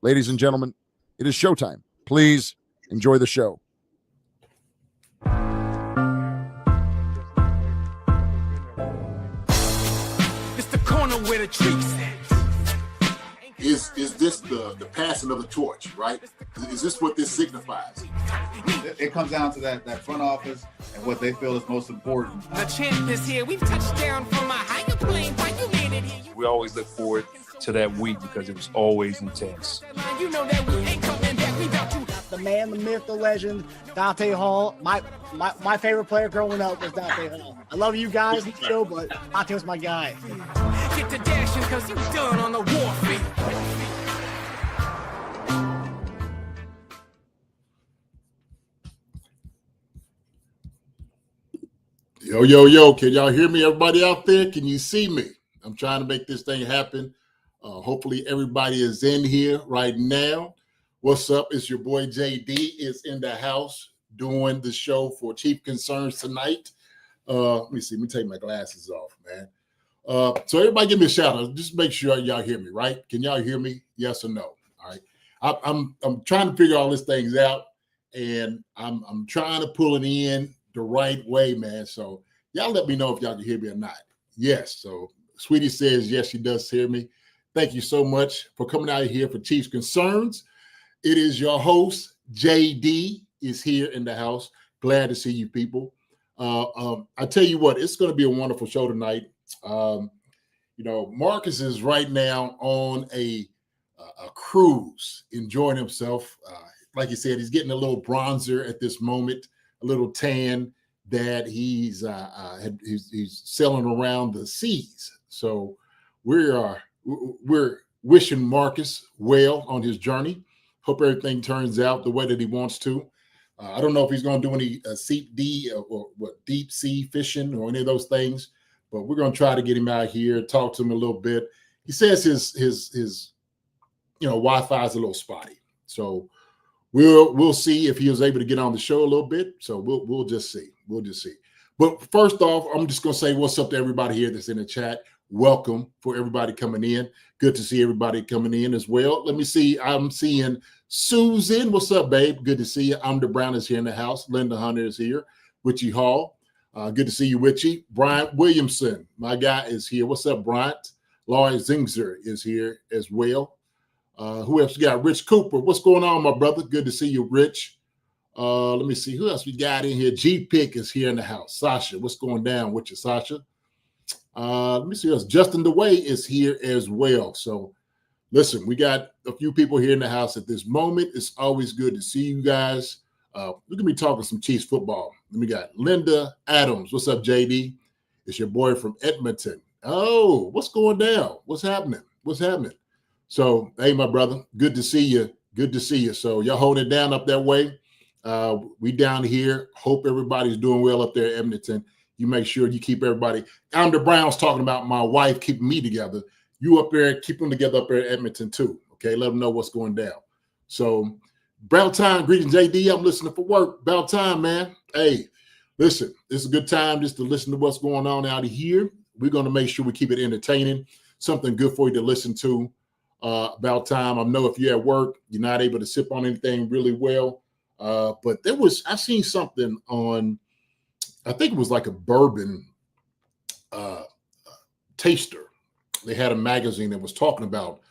Ladies and gentlemen, it is showtime. Please enjoy the show. It's the corner where the treats at. Is this the passing of the torch, right? Is this what this signifies? It comes down to that front office and what they feel is most important. The champ is here. We've touched down from a higher plane. Why you made it here? We always look forward to that week because it was always intense. You know that we ain't coming back. We about to. The man, the myth, the legend, Dante Hall. My favorite player growing up was Dante Hall. I love you guys in the show, but Dante was my guy. Get to dashing because you done on the warfare. Yo, can y'all hear me? Everybody out there, can you see me? I'm trying to make this thing happen. Hopefully everybody is in here right now. What's up? It's your boy JD is in the house doing the show for Chief Concerns tonight. Let me take my glasses off, man. So everybody give me a shout out. Just make sure y'all hear me, right? Can y'all hear me? Yes or no? All right. I'm trying to figure all these things out, and I'm trying to pull it in the right way, man. So y'all let me know if y'all can hear me or not. Yes. So Sweetie says yes, she does hear me. Thank you so much for coming out here for Chiefs Concerns. It is your host, JD, is here in the house. Glad to see you people. I tell you what, it's going to be a wonderful show tonight. Marcus is right now on a cruise, enjoying himself. Like you said, he's getting a little bronzer at this moment, a little tan that he's sailing around the seas. So we're wishing Marcus well on his journey. Hope everything turns out the way that he wants to. I don't know if he's going to do any deep sea fishing or any of those things, but we're going to try to get him out here, talk to him a little bit. He says his Wi-Fi is a little spotty, so we'll see if he was able to get on the show a little bit. So we'll just see. But first off, I'm just going to say what's up to everybody here that's in the chat. Welcome for everybody coming in. Good to see everybody coming in as well. Let me see. I'm seeing Susan. What's up, babe? Good to see you. Amber Brown is here in the house. Linda Hunter is here. Witchy Hall. Good to see you, Witchy. Bryant Williamson, my guy, is here. What's up, Bryant? Laurie Zingzer is here as well. Who else we got? Rich Cooper. What's going on, my brother? Good to see you, Rich. Let me see. Who else we got in here? G-Pick is here in the house. Sasha, what's going down with you, Sasha? Let me see. Justin DeWay is here as well. So, listen, we got a few people here in the house at this moment. It's always good to see you guys. We're going to be talking some Chiefs football. Then we got Linda Adams. What's up, JD? It's your boy from Edmonton. Oh, what's going down? What's happening? So, hey, my brother, good to see you. So, y'all holding it down up that way. We down here. Hope everybody's doing well up there at Edmonton. You make sure you keep everybody. Amber Brown's talking about my wife keeping me together. You up there, keep them together up there at Edmonton too. Okay, let them know what's going down. So, about time. Greetings, JD. I'm listening for work. About time, man. Hey, listen, it's a good time just to listen to what's going on out here. We're going to make sure we keep it entertaining, something good for you to listen to. About time. I know if you're at work, you're not able to sip on anything really well. But I seen something on, I think it was like a bourbon taster. They had a magazine that was talking about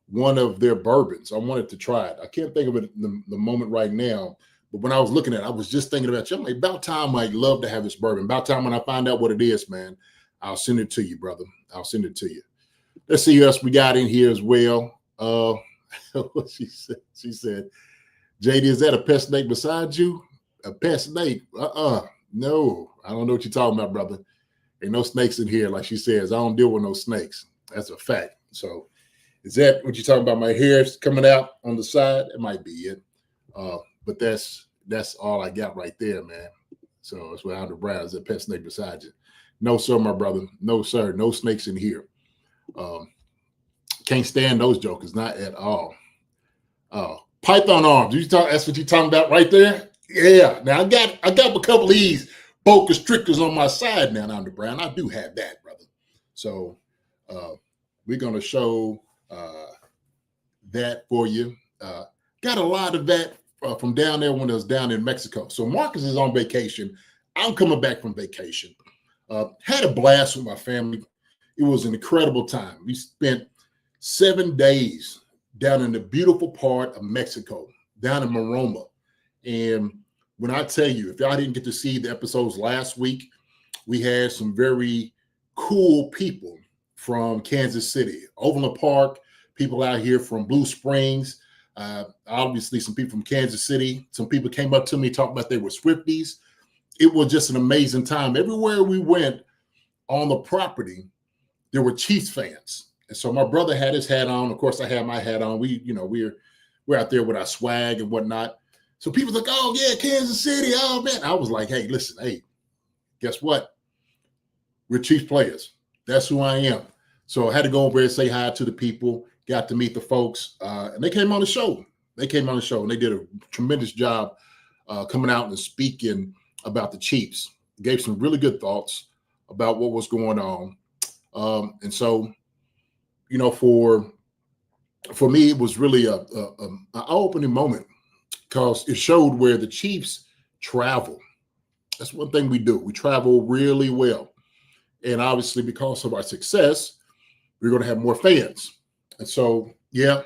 one of their bourbons. I wanted to try it. I can't think of it in the moment right now. But when I was looking at it, I was just thinking about you. I'm like, about time I'd love to have this bourbon. About time when I find out what it is, man, I'll send it to you, brother. I'll send it to you. Let's see who else we got in here as well. What she said, JD, is that a pet snake beside you? A pet snake? No, I don't know what you're talking about, brother. Ain't no snakes in here, like she says. I don't deal with no snakes. That's a fact. So is that what you're talking about? My hair's coming out on the side? It might be it. But that's all I got right there, man. So it's without the brown. Is a pet snake beside you? No, sir, my brother. No, sir. No snakes in here. Can't stand those jokers, not at all. Python arms. That's what you're talking about right there? Yeah. Now I got a couple of these boa constrictors on my side now, Dr. Brown. I do have that, brother. So we're gonna show that for you. Got a lot of that from down there when I was down in Mexico. So Marcus is on vacation. I'm coming back from vacation. Had a blast with my family. It was an incredible time. We spent 7 days down in the beautiful part of Mexico, down in Maroma. And when I tell you, if y'all didn't get to see the episodes last week, we had some very cool people from Kansas City, Overland Park, people out here from Blue Springs, obviously some people from Kansas City. Some people came up to me talking about they were Swifties. It was just an amazing time. Everywhere we went on the property, there were Chiefs fans. And so my brother had his hat on. Of course, I had my hat on. We're out there with our swag and whatnot. So people like, oh, yeah, Kansas City. Oh, man. I was like, hey, listen, hey, guess what? We're Chiefs players. That's who I am. So I had to go over and say hi to the people, got to meet the folks. And they came on the show. And they did a tremendous job coming out and speaking about the Chiefs. Gave some really good thoughts about what was going on. And so, for me, it was really an eye-opening moment because it showed where the Chiefs travel. That's one thing we do. We travel really well. And obviously, because of our success, we're going to have more fans. And so, yeah,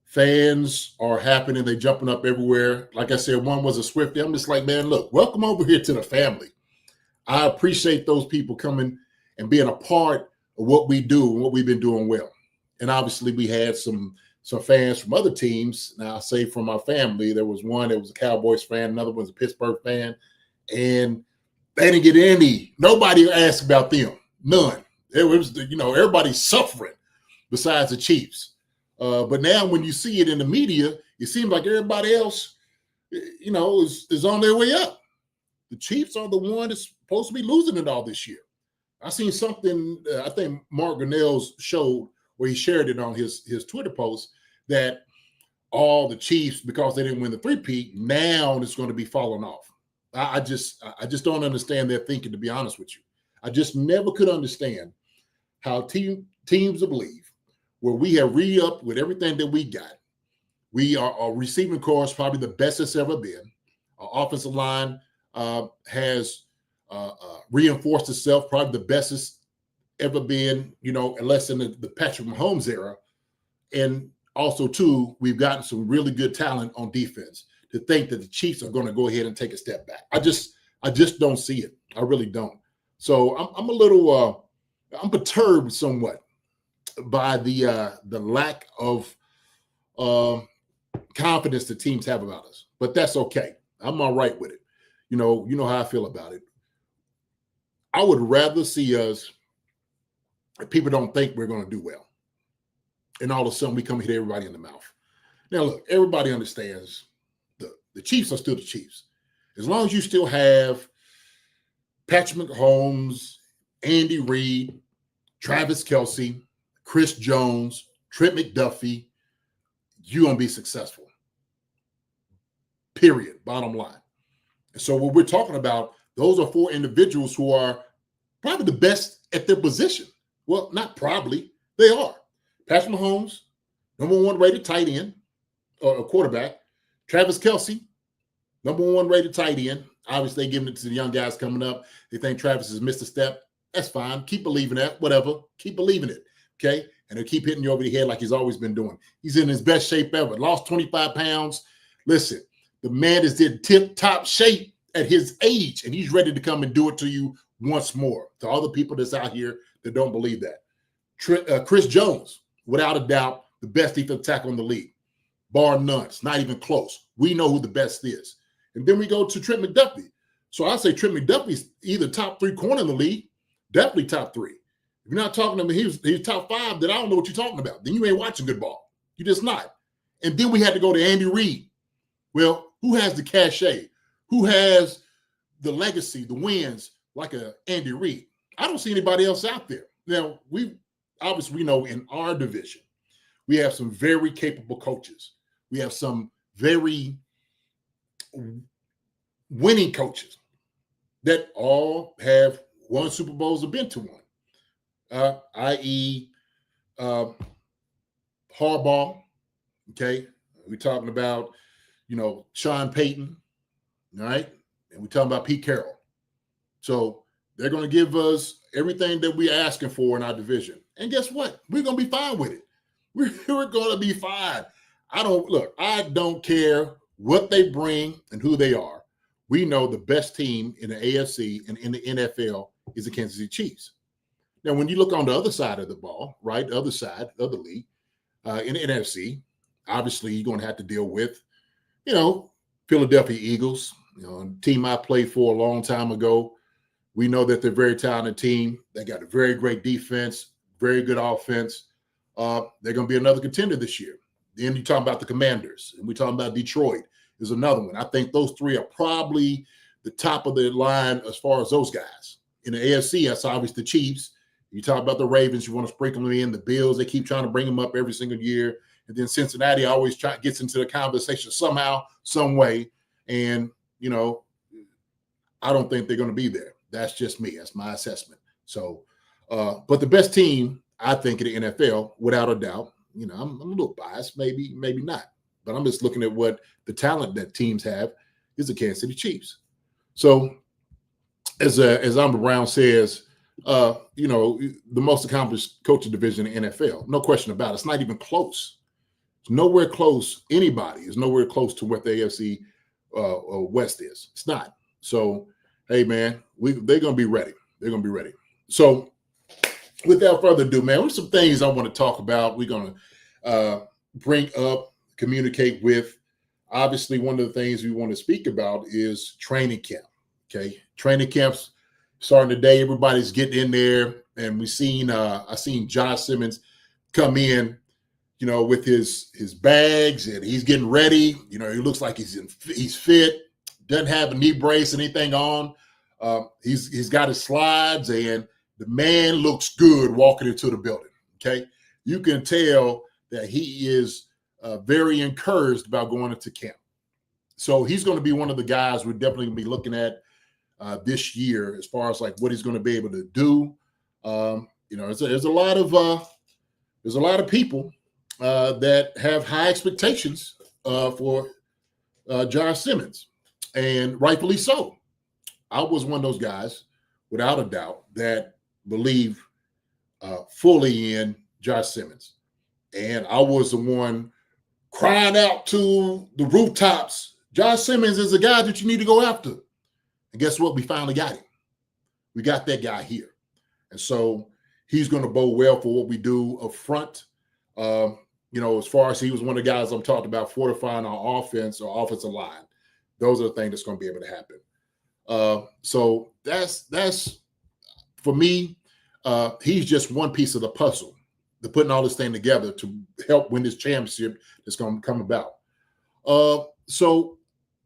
fans are happening. They're jumping up everywhere. Like I said, one was a Swiftie. I'm just like, man, look, welcome over here to the family. I appreciate those people coming and being a part of what we do and what we've been doing well. And obviously, we had some fans from other teams. Now, I say from my family, there was one that was a Cowboys fan, another one was a Pittsburgh fan, and they didn't get nobody asked about them, none. It was, everybody's suffering besides the Chiefs. But now when you see it in the media, it seems like everybody else, is on their way up. The Chiefs are the one that's supposed to be losing it all this year. I seen something, I think Mark Grinnell's showed where he shared it on his Twitter post that all the Chiefs, because they didn't win the three-peat, now it's going to be falling off. I just don't understand their thinking, to be honest with you. I just never could understand how teams believe where we have re-upped with everything that we got. We are our receiving corps is probably the best it's ever been. Our offensive line has reinforced itself, probably the best it's ever been, unless in the Patrick Mahomes era. And also, too, we've gotten some really good talent on defense. To think that the Chiefs are going to go ahead and take a step back, I just don't see it. I really don't. So I'm a little I'm perturbed somewhat by the lack of confidence the teams have about us. But that's okay. I'm all right with it. You know how I feel about it. I would rather see us, if people don't think we're going to do well, and all of a sudden we come hit everybody in the mouth. Now, look, everybody understands the Chiefs are still the Chiefs. As long as you still have Patrick Mahomes, Andy Reid, Travis Kelce, Chris Jones, Trent McDuffie, you're going to be successful. Period. Bottom line. And so what we're talking about, those are 4 individuals who are probably the best at their position. Well, not probably. They are. Patrick Mahomes, number 1 rated tight end or quarterback. Travis Kelce, number 1 rated tight end. Obviously, they're giving it to the young guys coming up. They think Travis has missed a step. That's fine. Keep believing that. Whatever. Keep believing it. Okay? And they'll keep hitting you over the head like he's always been doing. He's in his best shape ever. Lost 25 pounds. Listen, the man is in tip-top shape at his age, and he's ready to come and do it to you once more. To all the people that's out here that don't believe that. Chris Jones, without a doubt, the best defensive tackle in the league. Bar none. It's not even close. We know who the best is. And then we go to Trent McDuffie. So I say Trent McDuffie's either top 3 corner in the league, definitely top 3. If you're not talking to me, he's top 5, then I don't know what you're talking about. Then you ain't watching good ball. You're just not. And then we had to go to Andy Reid. Well, who has the cachet? Who has the legacy, the wins like a Andy Reid? I don't see anybody else out there. Now, we know in our division, we have some very capable coaches. We have some very winning coaches that all have won Super Bowls or been to one, i.e. Harbaugh, okay? We're talking about, Sean Payton, all right? And we're talking about Pete Carroll. So they're going to give us everything that we're asking for in our division. And guess what? We're going to be fine with it. We're going to be fine. I don't care what they bring and who they are. We know the best team in the AFC and in the NFL is the Kansas City Chiefs. Now, when you look on the other side of the ball, right, the other side of the league, in the NFC, obviously you're going to have to deal with, Philadelphia Eagles, a team I played for a long time ago. We know that they're a very talented team. They got a very great defense, very good offense. They're going to be another contender this year. Then you talk about the Commanders, and we're talking about Detroit is another one. I think those three are probably the top of the line as far as those guys. In the AFC, that's obviously the Chiefs. You talk about the Ravens, you want to sprinkle them in. The Bills, they keep trying to bring them up every single year. And then Cincinnati always gets into the conversation somehow, some way. And, I don't think they're going to be there. That's just me. That's my assessment. So, but the best team, I think, in the NFL, without a doubt, I'm a little biased, maybe not. But I'm just looking at what the talent that teams have is the Kansas City Chiefs. So, as Amber Brown says, the most accomplished coaching division in the NFL. No question about it. It's not even close. It's nowhere close. Anybody is nowhere close to what the AFC West is. It's not. So, hey, man, they're going to be ready. They're going to be ready. So, without further ado, man, there's some things I want to talk about. We're going to bring up, communicate with. Obviously, one of the things we want to speak about is training camp. Okay, training camps starting today. Everybody's getting in there, and I seen Josh Simmons come in, with his bags, and he's getting ready. He looks like he's fit. Doesn't have a knee brace, anything on. He's got his slides, and the man looks good walking into the building. Okay, you can tell that he is very encouraged about going into camp. So he's going to be one of the guys we're definitely going to be looking at this year as far as like what he's going to be able to do. There's a lot of people that have high expectations for Josh Simmons, and rightfully so. I was one of those guys, without a doubt, that believe fully in Josh Simmons. And I was the one crying out to the rooftops, Josh Simmons is a guy that you need to go after. And guess what? We finally got him. We got that guy here. And so he's going to bode well for what we do up front. As far as he was one of the guys I'm talking about fortifying our offense or offensive line. Those are the things that's going to be able to happen. So that's for me, he's just one piece of the puzzle. They're putting all this thing together to help win this championship that's going to come about. So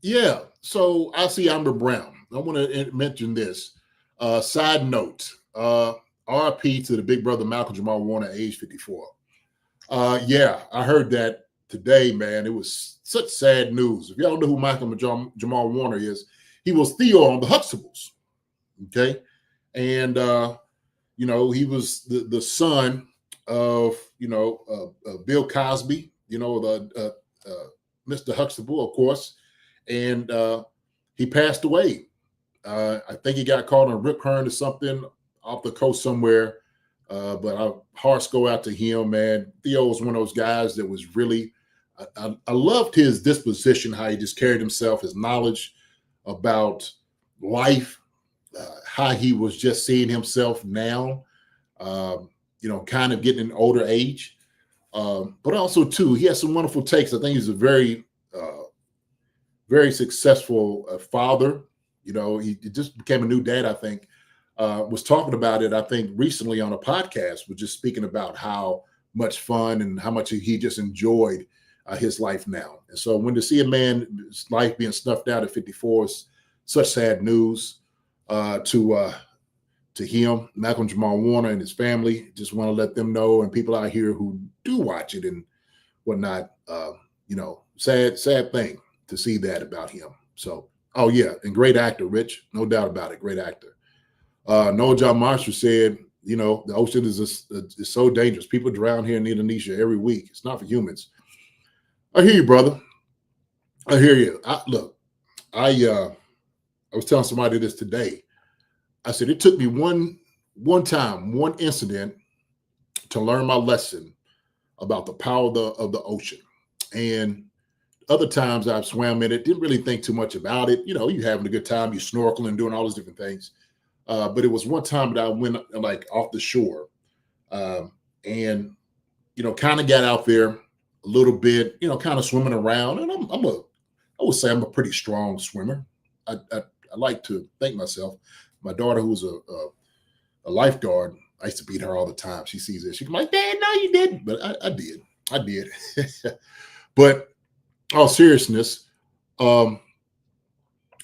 I see Amber Brown. I want to mention this. Side note, RP to the big brother Malcolm Jamal Warner, age 54. I heard that today, man. It was such sad news. If y'all know who Malcolm Jamal Warner is, he was Theo on the Huxtables. Okay. And, he was the son of, Bill Cosby, Mr. Huxtable, of course. And he passed away. I think he got caught on a rip current or something off the coast somewhere. But our hearts go out to him, man. Theo was one of those guys that was really, I loved his disposition, how he just carried himself, his knowledge about life, how he was just seeing himself now, kind of getting an older age. But also, too, he has some wonderful takes. I think he's a very, very successful father. He just became a new dad, I think. Was talking about it, I think, recently on a podcast, was just speaking about how much fun and how much he just enjoyed his life now. And so when to see a man's life being snuffed out at 54 is such sad news to him, Malcolm Jamal Warner and his family. Just want to let them know, and people out here who do watch it and whatnot, sad thing to see that about him. So, and great actor, Rich, no doubt about it, great actor. Noah John Marshall said, the ocean is so dangerous. People drown here in Indonesia every week. It's not for humans. I hear you, brother. I hear you. Look, I was telling somebody this today. I said it took me one incident to learn my lesson about the power of the ocean. And other times I've swam in it, didn't really think too much about it. You know, you having a good time, you snorkeling, doing all those different things. But it was one time that I went like off the shore, and kind of got out there a little bit, kind of swimming around. And I would say I'm a pretty strong swimmer. I like to think myself. My daughter, who's a lifeguard, I used to beat her all the time. She sees it. She's like, "Dad, no, you didn't." But I did. But all seriousness, I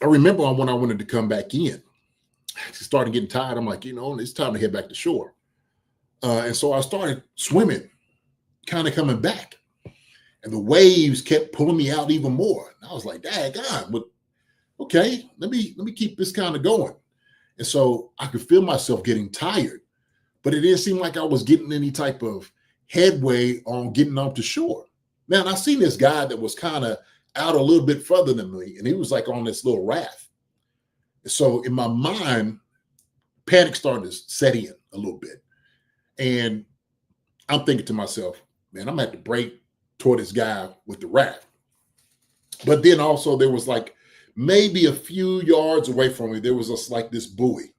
remember when I wanted to come back in, I started getting tired. I'm like, it's time to head back to shore. And so I started swimming, kind of coming back. And the waves kept pulling me out even more. And I was like, "Dang, God, but okay, let me keep this kind of going." And so I could feel myself getting tired, but it didn't seem like I was getting any type of headway on getting off the shore. Now, and I seen this guy that was kind of out a little bit further than me, and he was like on this little raft. And so in my mind, panic started to set in a little bit. And I'm thinking to myself, man, I'm gonna have to break toward this guy with the raft. But then also there was like maybe a few yards away from me, there was just like this buoy.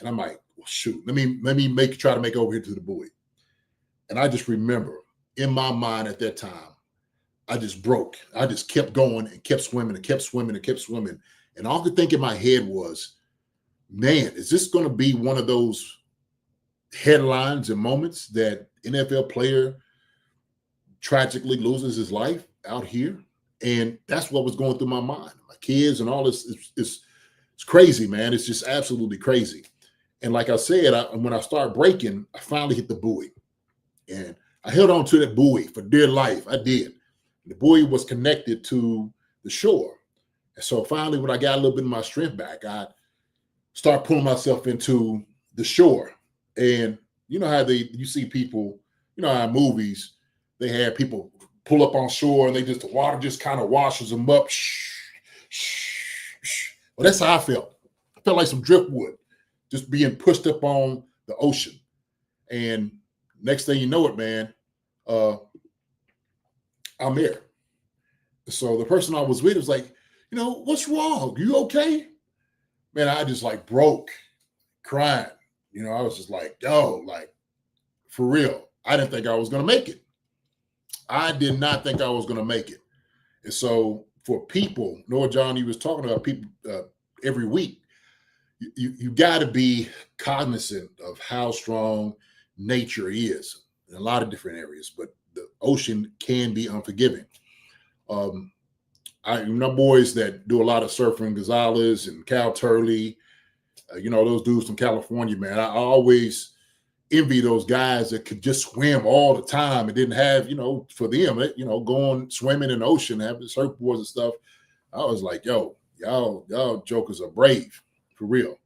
And I'm like, well, shoot, let me try to make it over here to the buoy. And I just remember in my mind at that time, I just broke. I just kept going and kept swimming and kept swimming and kept swimming. And all I could think in my head was, man, is this going to be one of those headlines and moments that NFL player tragically loses his life out here? And that's what was going through my mind. My kids and all this, it's crazy, man. It's just absolutely crazy. And like I said, when I started breaking, I finally hit the buoy. And I held on to that buoy for dear life. I did. The buoy was connected to the shore. And so finally, when I got a little bit of my strength back, I started pulling myself into the shore. And you know how you see people, how in movies, they have people pull up on shore and the water just kind of washes them up. Well, that's how I felt. I felt like some driftwood just being pushed up on the ocean. And next thing you know it, man, I'm there. So the person I was with was like, "What's wrong? You okay?" Man, I just like broke crying. I was just like, yo, like for real. I didn't think I was going to make it. I did not think I was going to make it. And so for people, Noah John, he was talking about people every week, you got to be cognizant of how strong nature is in a lot of different areas, but the ocean can be unforgiving. I know boys that do a lot of surfing, Gonzalez and Cal Turley, those dudes from California, man. I always envy those guys that could just swim all the time and didn't have, for them, going swimming in the ocean, having surfboards and stuff. I was like, yo, y'all jokers are brave, for real.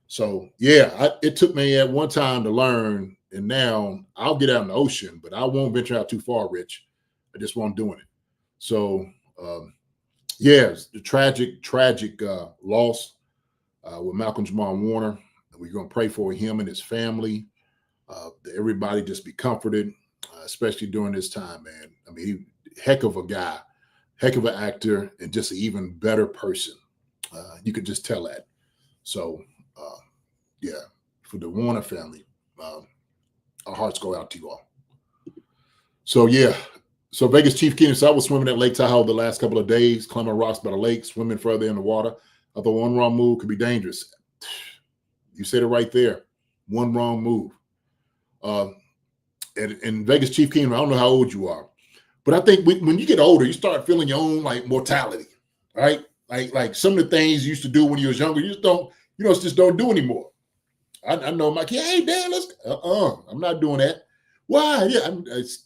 So, yeah, it took me at one time to learn, and now I'll get out in the ocean, but I won't venture out too far, Rich. I just won't doing it. So, it's the tragic loss with Malcolm Jamal Warner. We're going to pray for him and his family. That everybody just be comforted, especially during this time, man. I mean, heck of a guy, heck of an actor, and just an even better person. You could just tell that. So, for the Warner family, our hearts go out to you all. So, So Vegas Chief Keenan, so I was swimming at Lake Tahoe the last couple of days, climbing rocks by the lake, swimming further in the water. I thought one wrong move could be dangerous. You said it right there. One wrong move. And Vegas Chief Keenan, I don't know how old you are, but I think when you get older, you start feeling your own like mortality, right? Like some of the things you used to do when you was younger, you just don't do anymore. I know my kid, hey, Dad, I'm not doing that. Why? Yeah,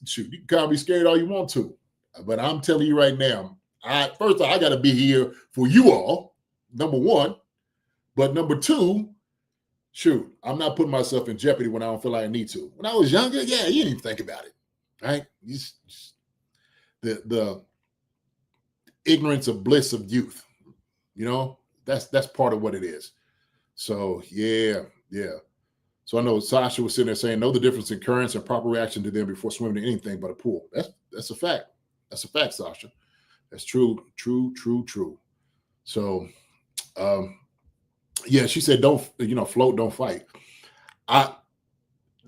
shoot, you can call me scared all you want to, but I'm telling you right now, first of all, I got to be here for you all, number one, but number two, shoot, I'm not putting myself in jeopardy when I don't feel like I need to. When I was younger, you didn't even think about it, right? the ignorance of bliss of youth. You know, that's part of what it is. So yeah. So I know Sasha was sitting there saying, know the difference in currents and proper reaction to them before swimming in anything but a pool. That's a fact. That's a fact, Sasha. That's true. So yeah, she said, don't, float, don't fight.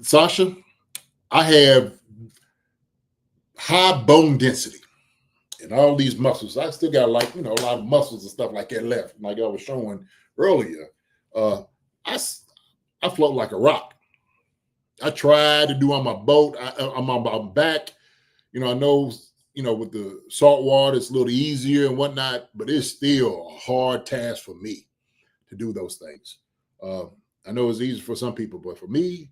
Sasha, I have high bone density and all these muscles. I still got a lot of muscles and stuff like that left, like I was showing earlier. I float like a rock. I tried to do on my boat. I'm on my back. I know, with the salt water, it's a little easier and whatnot, but it's still a hard task for me to do those things. I know it's easy for some people, but for me,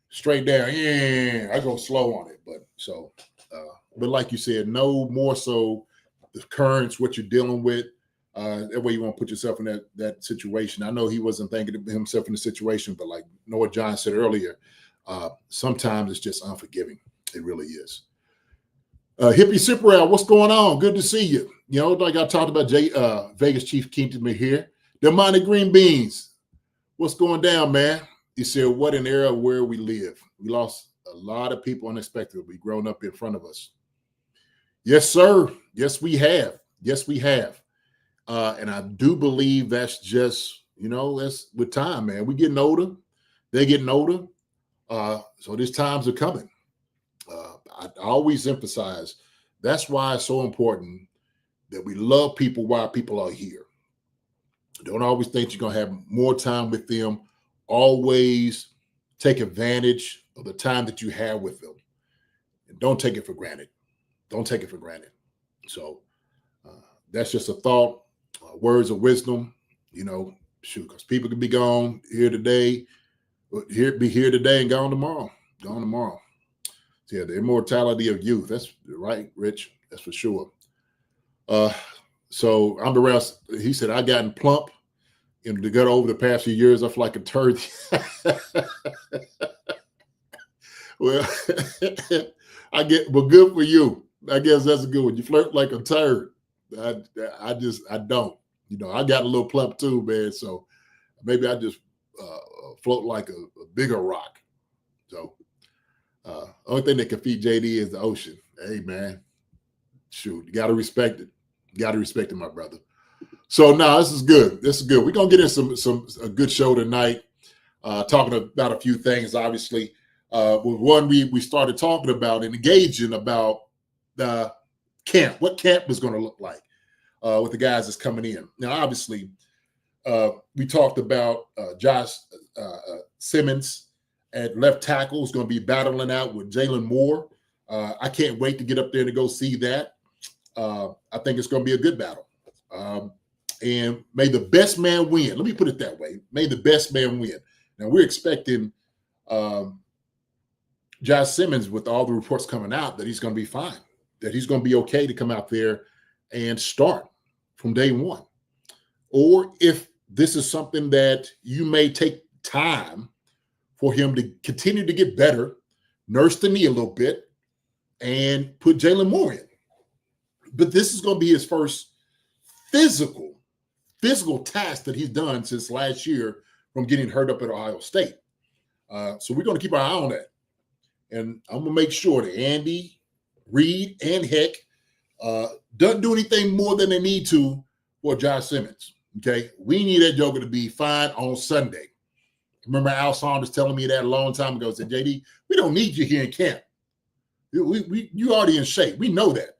straight down, I go slow on it. But like you said, no more so the currents, what you're dealing with. That way you won't put yourself in that situation. I know he wasn't thinking of himself in the situation, but like Noah John said earlier, sometimes it's just unforgiving. It really is. Hippie Cipriel, what's going on? Good to see you. Like I talked about Vegas Chief Kingdom here. The Monty Green Beans. What's going down, man? He said, what an era where we live. We lost a lot of people unexpectedly grown up in front of us. Yes, sir. Yes, we have. And I do believe that's just, that's with time, man. We're getting older. They're getting older. So these times are coming. I always emphasize that's why it's so important that we love people while people are here. Don't always think you're going to have more time with them. Always take advantage of the time that you have with them. And don't take it for granted. So that's just a thought, words of wisdom, because people can be gone here today, be here today and gone tomorrow. So yeah, the immortality of youth. That's right, Rich. That's for sure. So I'm around. He said, I gotten plump in the gut over the past few years. I feel like a turd. Well, well, good for you. I guess that's a good one. You flirt like a turd. I don't. I got a little plump too, man. So maybe I just float like a bigger rock. So only thing that can feed JD is the ocean. Hey, man, shoot, you got to respect it. My brother. So now this is good. We're gonna get in a good show tonight. Talking about a few things, obviously. With one we started talking about and engaging about the camp, what camp is going to look like with the guys that's coming in. Now, obviously, we talked about Josh Simmons at left tackle is going to be battling out with Jalen Moore. I can't wait to get up there to go see that. I think it's going to be a good battle. And may the best man win. Let me put it that way. May the best man win. Now, we're expecting Josh Simmons, with all the reports coming out, that he's going to be fine, that he's going to be okay to come out there and start from day one. Or if this is something that you may take time for him to continue to get better, nurse the knee a little bit, and put Jalen Moore in. But this is going to be his first physical task that he's done since last year from getting hurt up at Ohio State. So we're going to keep our eye on that. And I'm going to make sure that Andy, Reed, and Heck doesn't do anything more than they need to for Josh Simmons. Okay? We need that joker to be fine on Sunday. Remember Al Saunders telling me that a long time ago. He said, JD, we don't need you here in camp. You already in shape. We know that.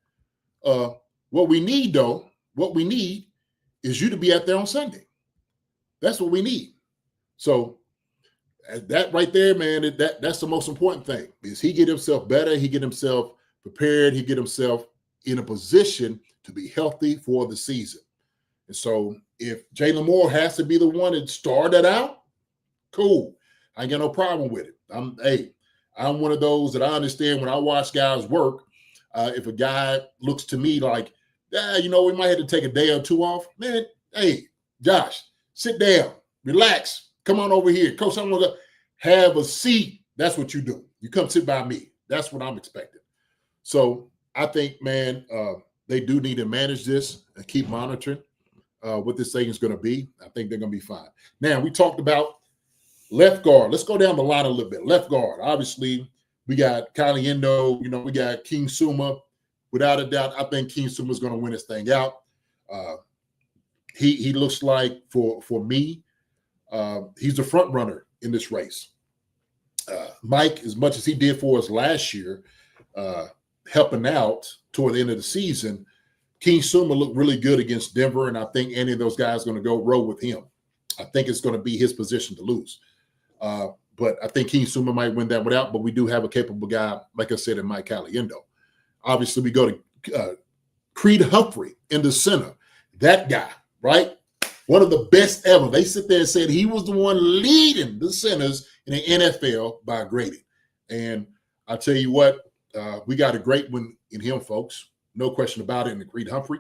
What we need is you to be out there on Sunday. That's what we need. So that right there, man, that's the most important thing, is he get himself better, he get himself prepared, he get himself in a position to be healthy for the season. And so if Jalen Moore has to be the one that started out, cool. I ain't got no problem with it. I'm one of those that I understand when I watch guys work. If a guy looks to me like, we might have to take a day or two off, man, hey, Josh, sit down, relax. Come on over here. Coach, I'm going to have a seat. That's what you do. You come sit by me. That's what I'm expecting. So I think, man, they do need to manage this and keep monitoring what this thing is going to be. I think they're going to be fine. Now, we talked about left guard. Let's go down the line a little bit. Left guard. Obviously, we got Caliendo. We got King Suma. Without a doubt, I think King Suma is going to win this thing out. He looks like, for me, he's the front runner in this race. Mike, as much as he did for us last year, helping out toward the end of the season, King Suma looked really good against Denver, and I think any of those guys are going to go roll with him. I think it's going to be his position to lose. But I think King Suma might win that one out, but we do have a capable guy, like I said, in Mike Caliendo. Obviously, we go to Creed Humphrey in the center. That guy, right? One of the best ever. They sit there and said he was the one leading the centers in the NFL by grading. And I'll tell you what, we got a great one in him, folks. No question about it. And Creed Humphrey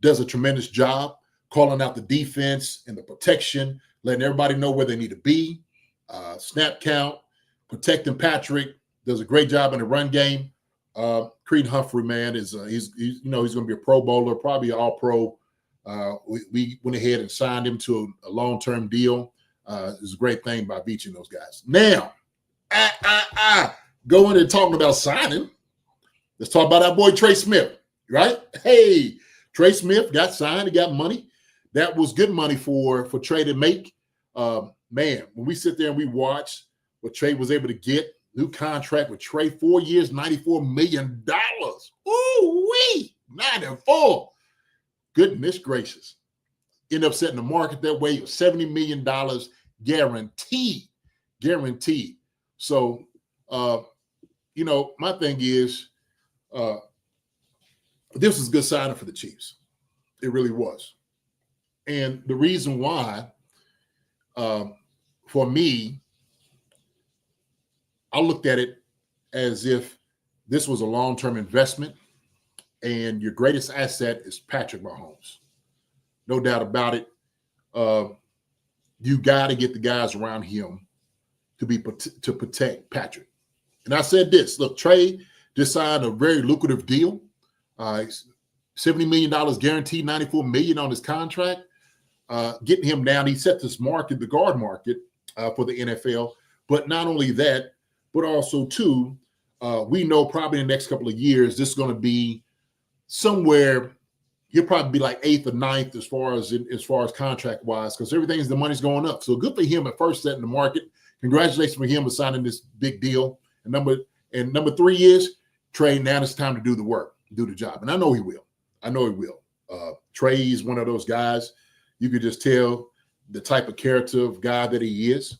does a tremendous job calling out the defense and the protection, letting everybody know where they need to be. Snap count, protecting Patrick, does a great job in the run game. Creed Humphrey, man, he's going to be a Pro Bowler, probably an All-Pro. We went ahead and signed him to a long-term deal. It was a great thing by beaching those guys. Now, going and talking about signing, let's talk about our boy Trey Smith, right? Hey, Trey Smith got signed. He got money. That was good money for Trey to make. Man, when we sit there and we watch what Trey was able to get, new contract with Trey, 4 years, $94 million. Ooh-wee, 94. Goodness gracious. End up setting the market that way. It was $70 million guaranteed. Guaranteed. So, my thing is, this was a good signing for the Chiefs. It really was. And the reason why, for me, I looked at it as if this was a long-term investment, and your greatest asset is Patrick Mahomes. No doubt about it. You got to get the guys around him to protect Patrick. And I said this, look, Trey just signed a very lucrative deal. $70 million guaranteed, $94 million on his contract. Getting him down, he set this market, the guard market, for the NFL. But not only that, but also, too, we know probably in the next couple of years, this is going to be somewhere, he'll probably be like 8th or 9th as far as contract-wise, because the money's going up. So good for him at first setting the market. Congratulations for him for signing this big deal. And number 3 is, Trey, now it's time to do the work, do the job. And I know he will. Trey is one of those guys, you could just tell the type of character of guy that he is.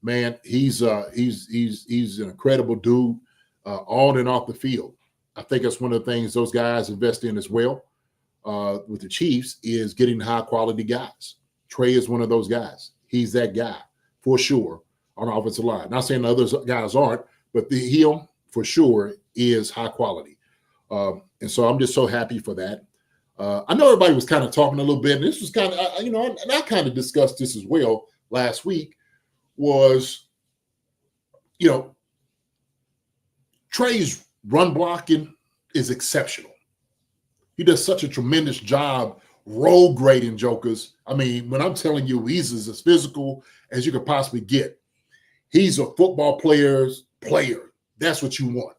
Man, he's an incredible dude on and off the field. I think that's one of the things those guys invest in as well with the Chiefs is getting high-quality guys. Trey is one of those guys. He's that guy for sure on the offensive line. Not saying the other guys aren't, but him for sure is high quality. And so I'm just so happy for that. I know everybody was kind of talking a little bit, and this was kind of, and I kind of discussed this as well last week, was, Trey's run blocking is exceptional. He does such a tremendous job road grading jokers. I mean, when I'm telling you he's as physical as you could possibly get, he's a football player's player. That's what you want.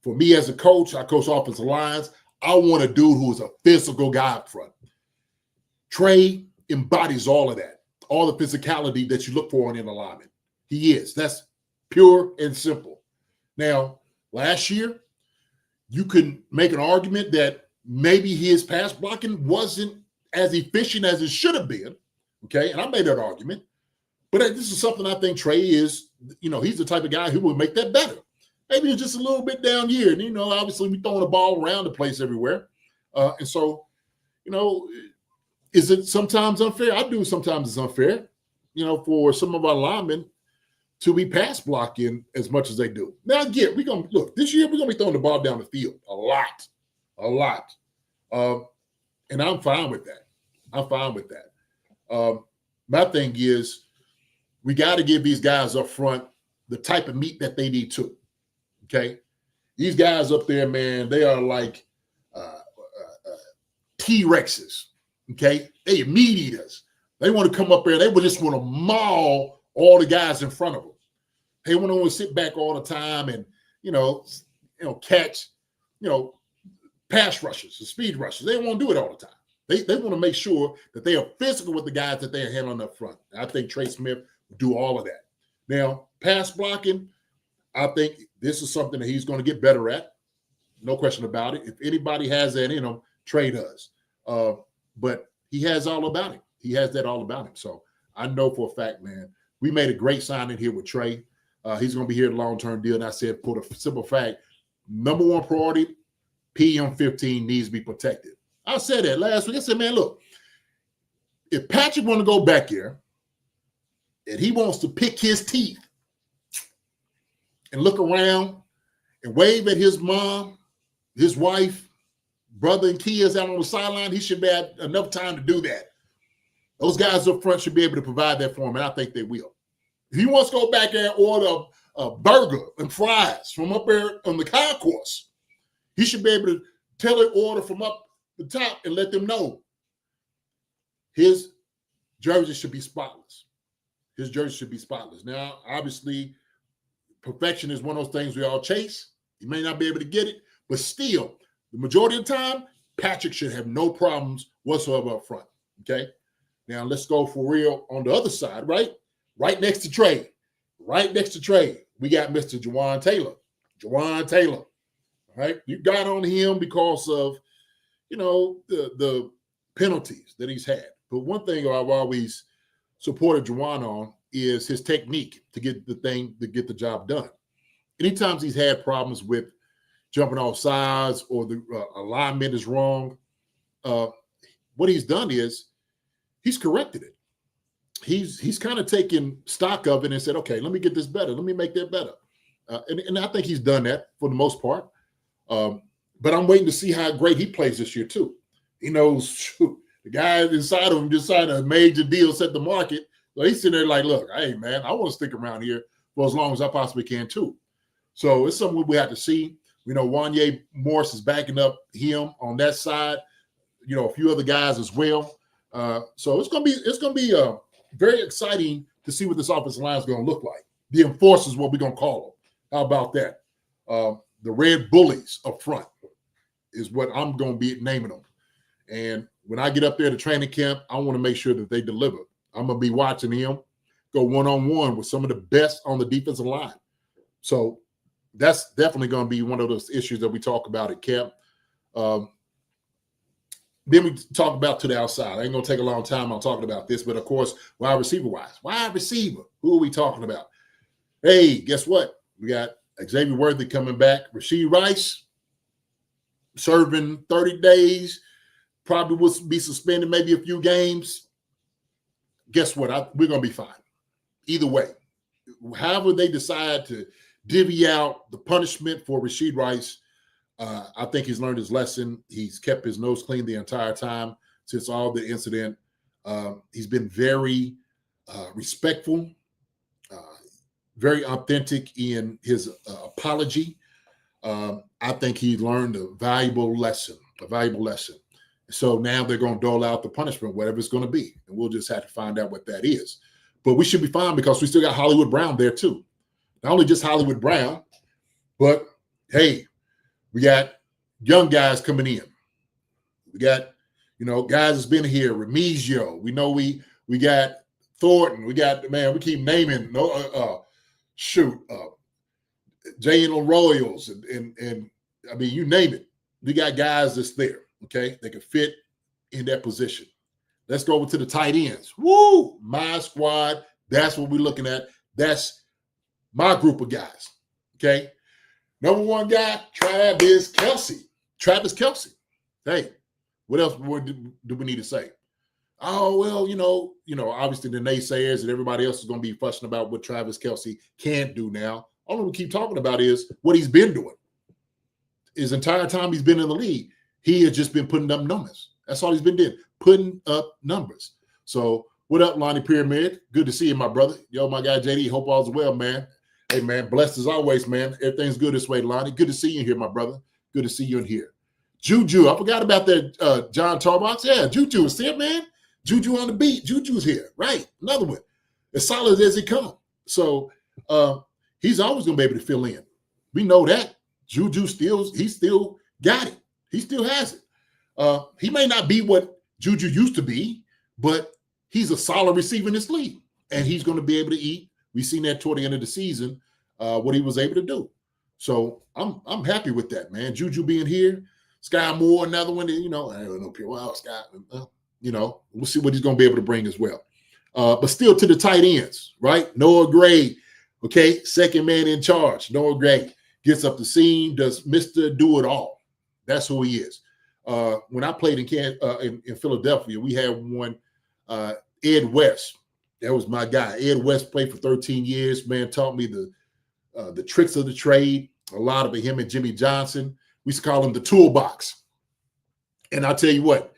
For me as a coach, I coach offensive lines. I want a dude who is a physical guy up front. Trey embodies all of that, all the physicality that you look for in an alignment. He is. That's pure and simple. Now, last year, you can make an argument that maybe his pass blocking wasn't as efficient as it should have been, okay? And I made that argument. But this is something I think Trey is, he's the type of guy who will make that better. Maybe it's just a little bit down here. And, obviously we throwing the ball around the place everywhere. And so, is it sometimes unfair? I do sometimes it's unfair, for some of our linemen to be pass blocking as much as they do. Now, again, this year we're going to be throwing the ball down the field a lot. And I'm fine with that. My thing is we got to give these guys up front the type of meat that they need to, okay? These guys up there, man, they are like T-Rexes, okay? They meat eaters. They want to come up there. They would just want to maul all the guys in front of them. They want to sit back all the time and, catch, pass rushes and speed rushes. They don't want to do it all the time. They want to make sure that they are physical with the guys that they are handling up front. I think Trey Smith will do all of that. Now, pass blocking, I think this is something that he's going to get better at. No question about it. If anybody has that in him, Trey does. But he has all about him. He has that all about him. So I know for a fact, man, we made a great signing here with Trey. He's going to be here a long-term deal. And I said, for the simple fact, number one priority, PM15 needs to be protected. I said that last week. I said, man, look, if Patrick want to go back here and he wants to pick his teeth and look around and wave at his mom, his wife, brother, and kids out on the sideline, he should have enough time to do that. Those guys up front should be able to provide that for him, and I think they will. If he wants to go back there and order a burger and fries from up there on the concourse, he should be able to tell an order from up the top and let them know his jersey should be spotless. His jersey should be spotless. Now, obviously, perfection is one of those things we all chase. He may not be able to get it, but still, the majority of the time, Patrick should have no problems whatsoever up front, okay? Now, let's go for real on the other side, right? Right next to Trey. Right next to Trey, we got Mr. Jawan Taylor. Jawan Taylor, all right? You got on him because of, the penalties that he's had. But one thing I've always supported Jawan on is his technique to get the job done. Anytime he's had problems with jumping off sides or the alignment is wrong, what he's done is he's corrected it. He's kind of taken stock of it and said, okay, let me get this better. Let me make that better. And I think he's done that for the most part. But I'm waiting to see how great he plays this year too. He knows, shoot, the guy inside of him just signed a major deal, set the market. So he's sitting there like, look, hey, man, I want to stick around here for as long as I possibly can too. So it's something we have to see. Wanye Morris is backing up him on that side. A few other guys as well. So it's gonna be very exciting to see what this offensive line is going to look like. The enforcers, what we're going to call them. How about that? The Red Bullies up front is what I'm going to be naming them. And when I get up there to training camp, I want to make sure that they deliver. I'm going to be watching him go one-on-one with some of the best on the defensive line. So that's definitely going to be one of those issues that we talk about at camp. Then we talk about to the outside. I ain't going to take a long time on talking about this, but of course, wide receiver-wise. Wide receiver, who are we talking about? Hey, guess what? We got Xavier Worthy coming back. Rashee Rice serving 30 days. Probably will be suspended maybe a few games. Guess what? We're going to be fine. Either way. However they decide to divvy out the punishment for Rashee Rice, I think he's learned his lesson. He's kept his nose clean the entire time since all the incident. He's been very respectful, very authentic in his apology. I think he learned a valuable lesson. So now they're going to dole out the punishment, whatever it's going to be. And we'll just have to find out what that is. But we should be fine because we still got Hollywood Brown there too. Not only just Hollywood Brown, but hey, we got young guys coming in. We got, guys that's been here. Remigio. We know we got Thornton. We got, man, we keep naming. Jalen Royals. And I mean, you name it. We got guys that's there, okay? They can fit in that position. Let's go over to the tight ends. Woo! My squad. That's what we're looking at. That's my group of guys, okay? Number one guy, Travis Kelce. Travis Kelce. Hey, what else do we need to say? Oh, well, obviously the naysayers and everybody else is going to be fussing about what Travis Kelce can't do now. All we keep talking about is what he's been doing. His entire time he's been in the league, he has just been putting up numbers. That's all he's been doing, putting up numbers. So what up, Lonnie Pyramid? Good to see you, my brother. Yo, my guy, JD, hope all's well, man. Hey, man, blessed as always, man. Everything's good this way, Lonnie. Good to see you here, my brother. Good to see you in here. Juju, I forgot about that John Tarbox. Yeah, Juju is here, man. Juju on the beat. Juju's here. Right. Another one. As solid as he comes. So he's always going to be able to fill in. We know that. Juju still got it. He still has it. He may not be what Juju used to be, but he's a solid receiver in this league. And he's going to be able to eat. We've seen that toward the end of the season, what he was able to do. So I'm happy with that, man. Juju being here, Sky Moore, another one. I don't know, wow, Sky. We'll see what he's going to be able to bring as well. But still to the tight ends, right? Noah Gray, okay, second man in charge. Noah Gray gets up the seam, does Mr. Do It All. That's who he is. When I played in Philadelphia, we had one, Ed West. That was my guy. Ed West played for 13 years, man, taught me the tricks of the trade, a lot of it, him and Jimmy Johnson. We used to call him the toolbox. And I'll tell you what,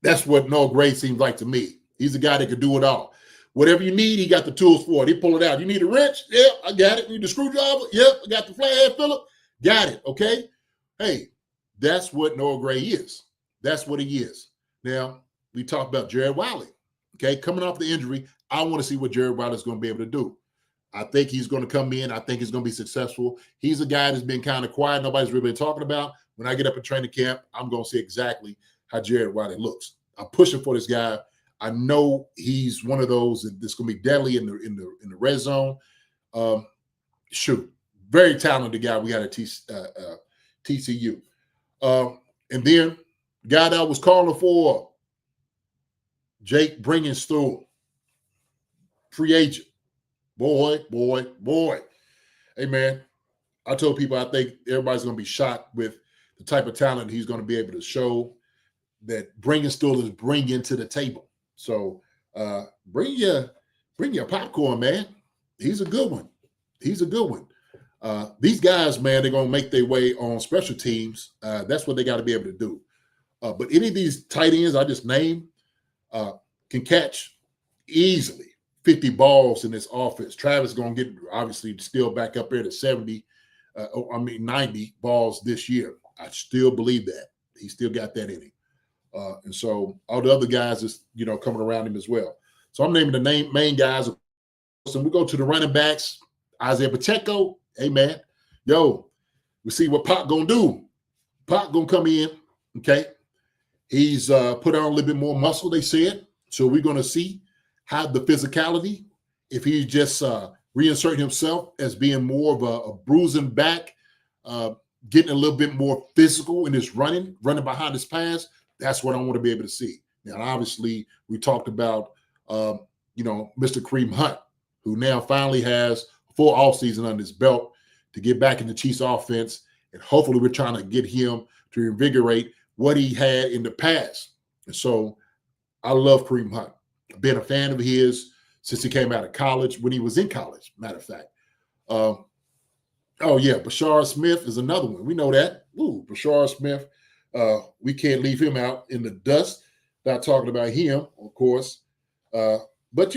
that's what Noah Gray seems like to me. He's a guy that could do it all. Whatever you need, he got the tools for it. He pull it out. You need a wrench? Yep, I got it. You need a screwdriver? Yep, I got the flathead filler. Got it, okay? Hey, that's what Noah Gray is. That's what he is. Now, we talked about Jared Wiley. Okay, coming off the injury, I want to see what Jared Wiley is going to be able to do. I think he's going to come in. I think he's going to be successful. He's a guy that's been kind of quiet. Nobody's really been talking about. When I get up in training camp, I'm going to see exactly how Jared Wiley looks. I'm pushing for this guy. I know he's one of those that's going to be deadly in the red zone. Very talented guy we got at TCU. And then the guy that I was calling for, Jake Bringenstool, free agent. Boy. Hey, man, I told people I think everybody's going to be shocked with the type of talent he's going to be able to show that Bringenstool is bringing to the table. So bring your popcorn, man. He's a good one. These guys, man, they're going to make their way on special teams. That's what they got to be able to do. But any of these tight ends I just named can catch easily 50 balls in this offense. Travis is going to get, obviously, still back up there to 90 balls this year. I still believe that. He still got that in him. And so all the other guys is, coming around him as well. So I'm naming the main guys. So we go to the running backs. Isaiah Pacheco, hey, man. We see what Pop going to do. Pop going to come in, okay? He's put on a little bit more muscle, they said. So we're going to see how the physicality, if he's just reinserting himself as being more of a bruising back, getting a little bit more physical in his running behind his pass. That's what I want to be able to see. Now, obviously, we talked about, Mr. Kareem Hunt, who now finally has a full offseason under his belt to get back in the Chiefs offense. And hopefully we're trying to get him to invigorate what he had in the past. And so I love Kareem Hunt. I've been a fan of his since he came out of college, when he was in college, matter of fact. Bashard Smith is another one. We know that. Bashard Smith. We can't leave him out in the dust. Not talking about him, of course. But I'm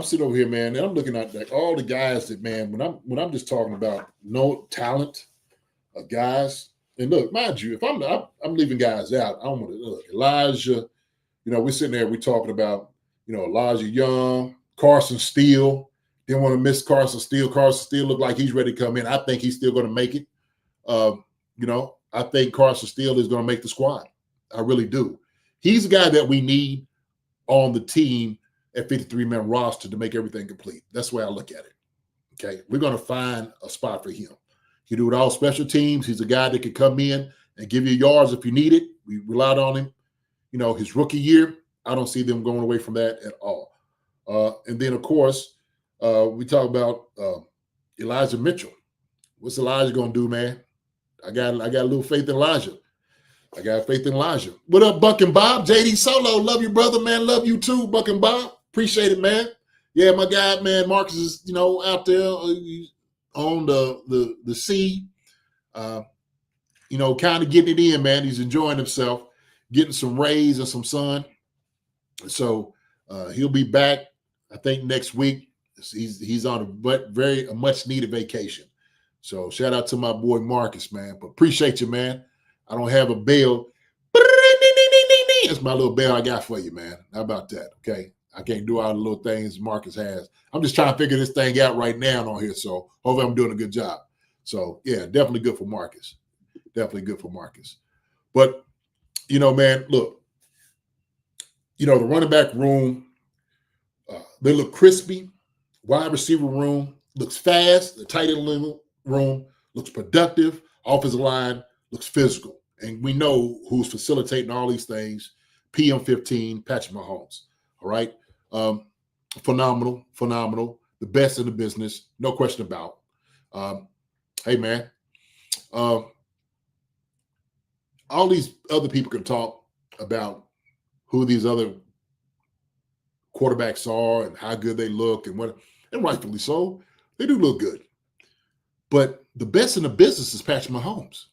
sitting over here, man, and I'm looking at like all the guys that, man, when I'm just talking about no talent of guys. And look, mind you, if I'm leaving guys out, I don't want to look. Elijah, we're sitting there, we're talking about, Elijah Young, Carson Steele. Didn't want to miss Carson Steele. Carson Steele looked like he's ready to come in. I think he's still going to make it. I think Carson Steele is going to make the squad. I really do. He's a guy that we need on the team at 53-man roster to make everything complete. That's the way I look at it. Okay, we're going to find a spot for him. He do it all special teams. He's a guy that could come in and give you yards if you need it. We relied on him. His rookie year, I don't see them going away from that at all. And then, of course, we talk about Elijah Mitchell. What's Elijah going to do, man? I got a little faith in Elijah. What up, Buck and Bob? JD Solo, love you, brother, man. Love you too, Buck and Bob. Appreciate it, man. Yeah, my guy, man, Marcus is, out there on the sea, kind of getting it in, man. He's enjoying himself, getting some rays and some sun. So he'll be back, I think, next week. He's on a much needed vacation. So shout out to my boy Marcus, man. But appreciate you, man. I don't have a bell. That's my little bell I got for you, man. How about that? Okay. I can't do all the little things Marcus has. I'm just trying to figure this thing out right now on here. So hopefully I'm doing a good job. So yeah, definitely good for Marcus. Definitely good for Marcus. But, man, look, the running back room, they look crispy. Wide receiver room looks fast. The tight end room looks productive. Offensive line looks physical. And we know who's facilitating all these things. PM15, Patrick Mahomes. All right. Phenomenal. The best in the business. No question about. Hey, man. All these other people can talk about who these other quarterbacks are and how good they look and rightfully so. They do look good. But the best in the business is Patrick Mahomes.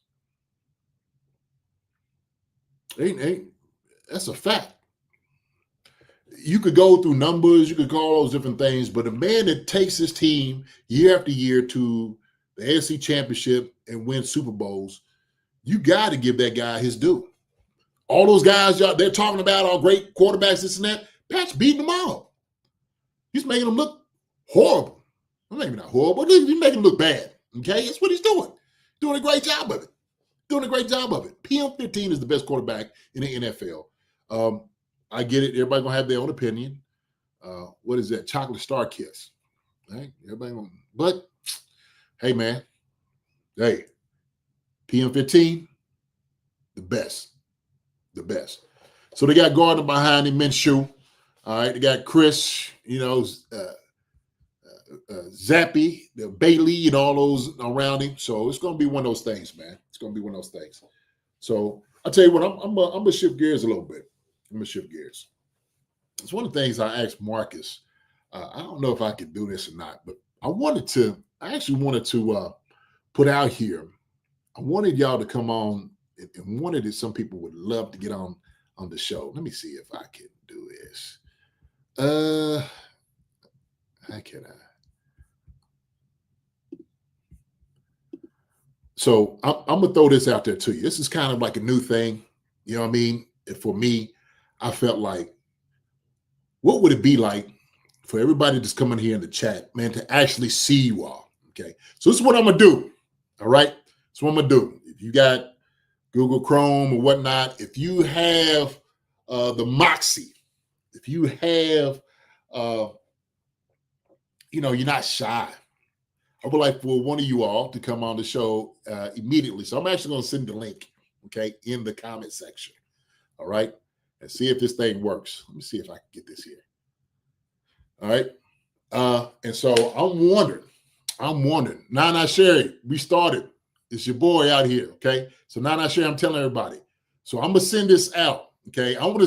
That's a fact. You could go through numbers, you could call those different things, but a man that takes his team year after year to the AFC Championship and wins Super Bowls, you got to give that guy his due. All those guys they're talking about, all great quarterbacks, this and that, Pat's beating them all. He's making them look horrible. Well, maybe not horrible, he's making them look bad. Okay, that's what he's doing. Doing a great job of it. PM15 is the best quarterback in the NFL. I get it. Everybody's going to have their own opinion. What is that? Chocolate Star Kiss. Right? But, hey, man. Hey, PM15, the best. So they got Gardner behind him, Minshew. All right, they got Chris, Zappy, Bailey, and all those around him. So it's going to be one of those things, man. It's going to be one of those things. So I'll tell you what, I'm going to shift gears a little bit. It's one of the things I asked Marcus. I don't know if I could do this or not, but I actually wanted to put out here. I wanted y'all to come on and wanted that some people would love to get on the show. Let me see if I can do this. How can I? So I'm gonna throw this out there to you. This is kind of like a new thing. You know what I mean? And for me, I felt like, what would it be like for everybody that's coming here in the chat, man, to actually see you all? Okay. So this is what I'm gonna do. All right. That's what I'm gonna do. If you got Google Chrome or whatnot, if you have the moxie, if you have you're not shy, I would like for one of you all to come on the show immediately. So I'm actually going to send the link, okay, in the comment section. All right. And see if this thing works. Let me see if I can get this here. All right. And so I'm wondering. Nana Sherry, we started. It's your boy out here. Okay. So Nana Sherry, I'm telling everybody. So I'm going to send this out. Okay. I would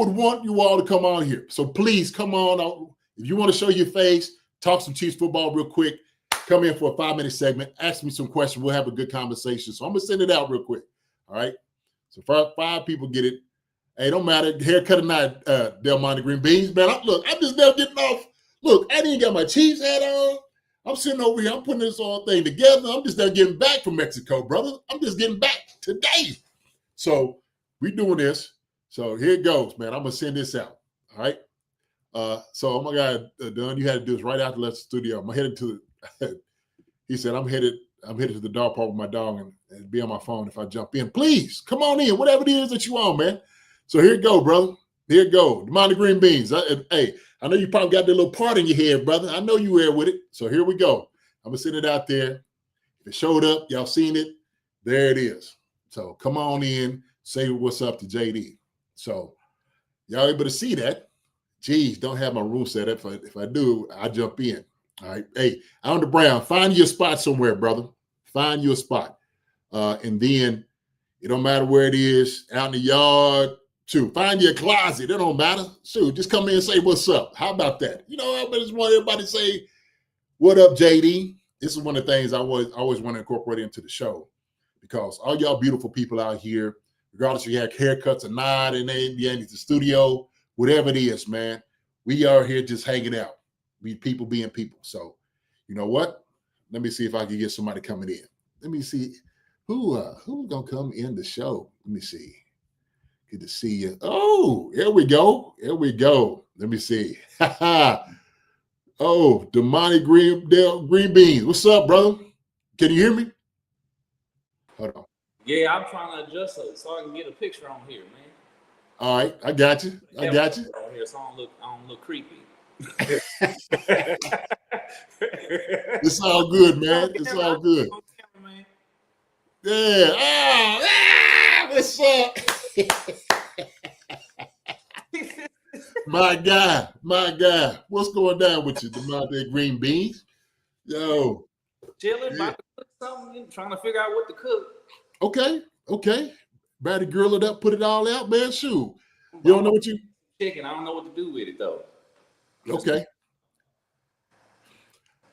want you all to come on here. So please come on. If you want to show your face, talk some Chiefs football real quick, come in for a 5-minute segment, ask me some questions. We'll have a good conversation. So I'm going to send it out real quick. All right. So five people get it. Hey, don't matter. Haircut or not, Del Monte Green Beans. Man, I'm just now getting off. Look, I didn't got my Chiefs hat on. I'm sitting over here. I'm putting this whole thing together. I'm just now getting back from Mexico, brother. I'm just getting back today. So we doing this. So here it goes, man. I'm going to send this out. All right. So my guy, Dunn, you had to do this right after left the studio. I'm headed to he said, I'm headed to the dog park with my dog and be on my phone if I jump in. Please come on in, whatever it is that you want, man. So here you go, brother. Here you go. The Monty Green Beans. Hey, I know you probably got that little part in your head, brother. I know you were with it. So here we go. I'm going to send it out there. If it showed up, y'all seen it. There it is. So come on in, say what's up to JD. So y'all able to see that? Geez, don't have my room set up. If I do, I'll jump in. All right. Hey, on the Brown, find your spot somewhere, brother. Find your spot. And then it don't matter where it is, out in the yard, too. Find your closet. It don't matter. Shoot, just come in and say what's up. How about that? I just want everybody to say, what up, JD? This is one of the things I always want to incorporate into the show, because all y'all beautiful people out here, regardless if you have haircuts or not, and they in the studio, whatever it is, man, we are here just hanging out. Be people being people. So, you know what? Let me see if I can get somebody coming in. Let me see who's gonna come in the show. Let me see. Good to see you. Oh, here we go. Here we go. Let me see. Oh, Damani Green Beans. What's up, brother? Can you hear me? Hold on. Yeah, I'm trying to adjust so I can get a picture on here, man. All right, I got you. I got you. On here, so I don't look creepy. It's all good, man. It's all good. Yeah. What's up? My guy. What's going down with you, Damani Green Beans? Yo. Chilling, about to cook something, trying to figure out what to cook. Okay. About to grill it up, put it all out, man. Shoot. You don't know what you chicken. I don't know what to do with it though. Okay.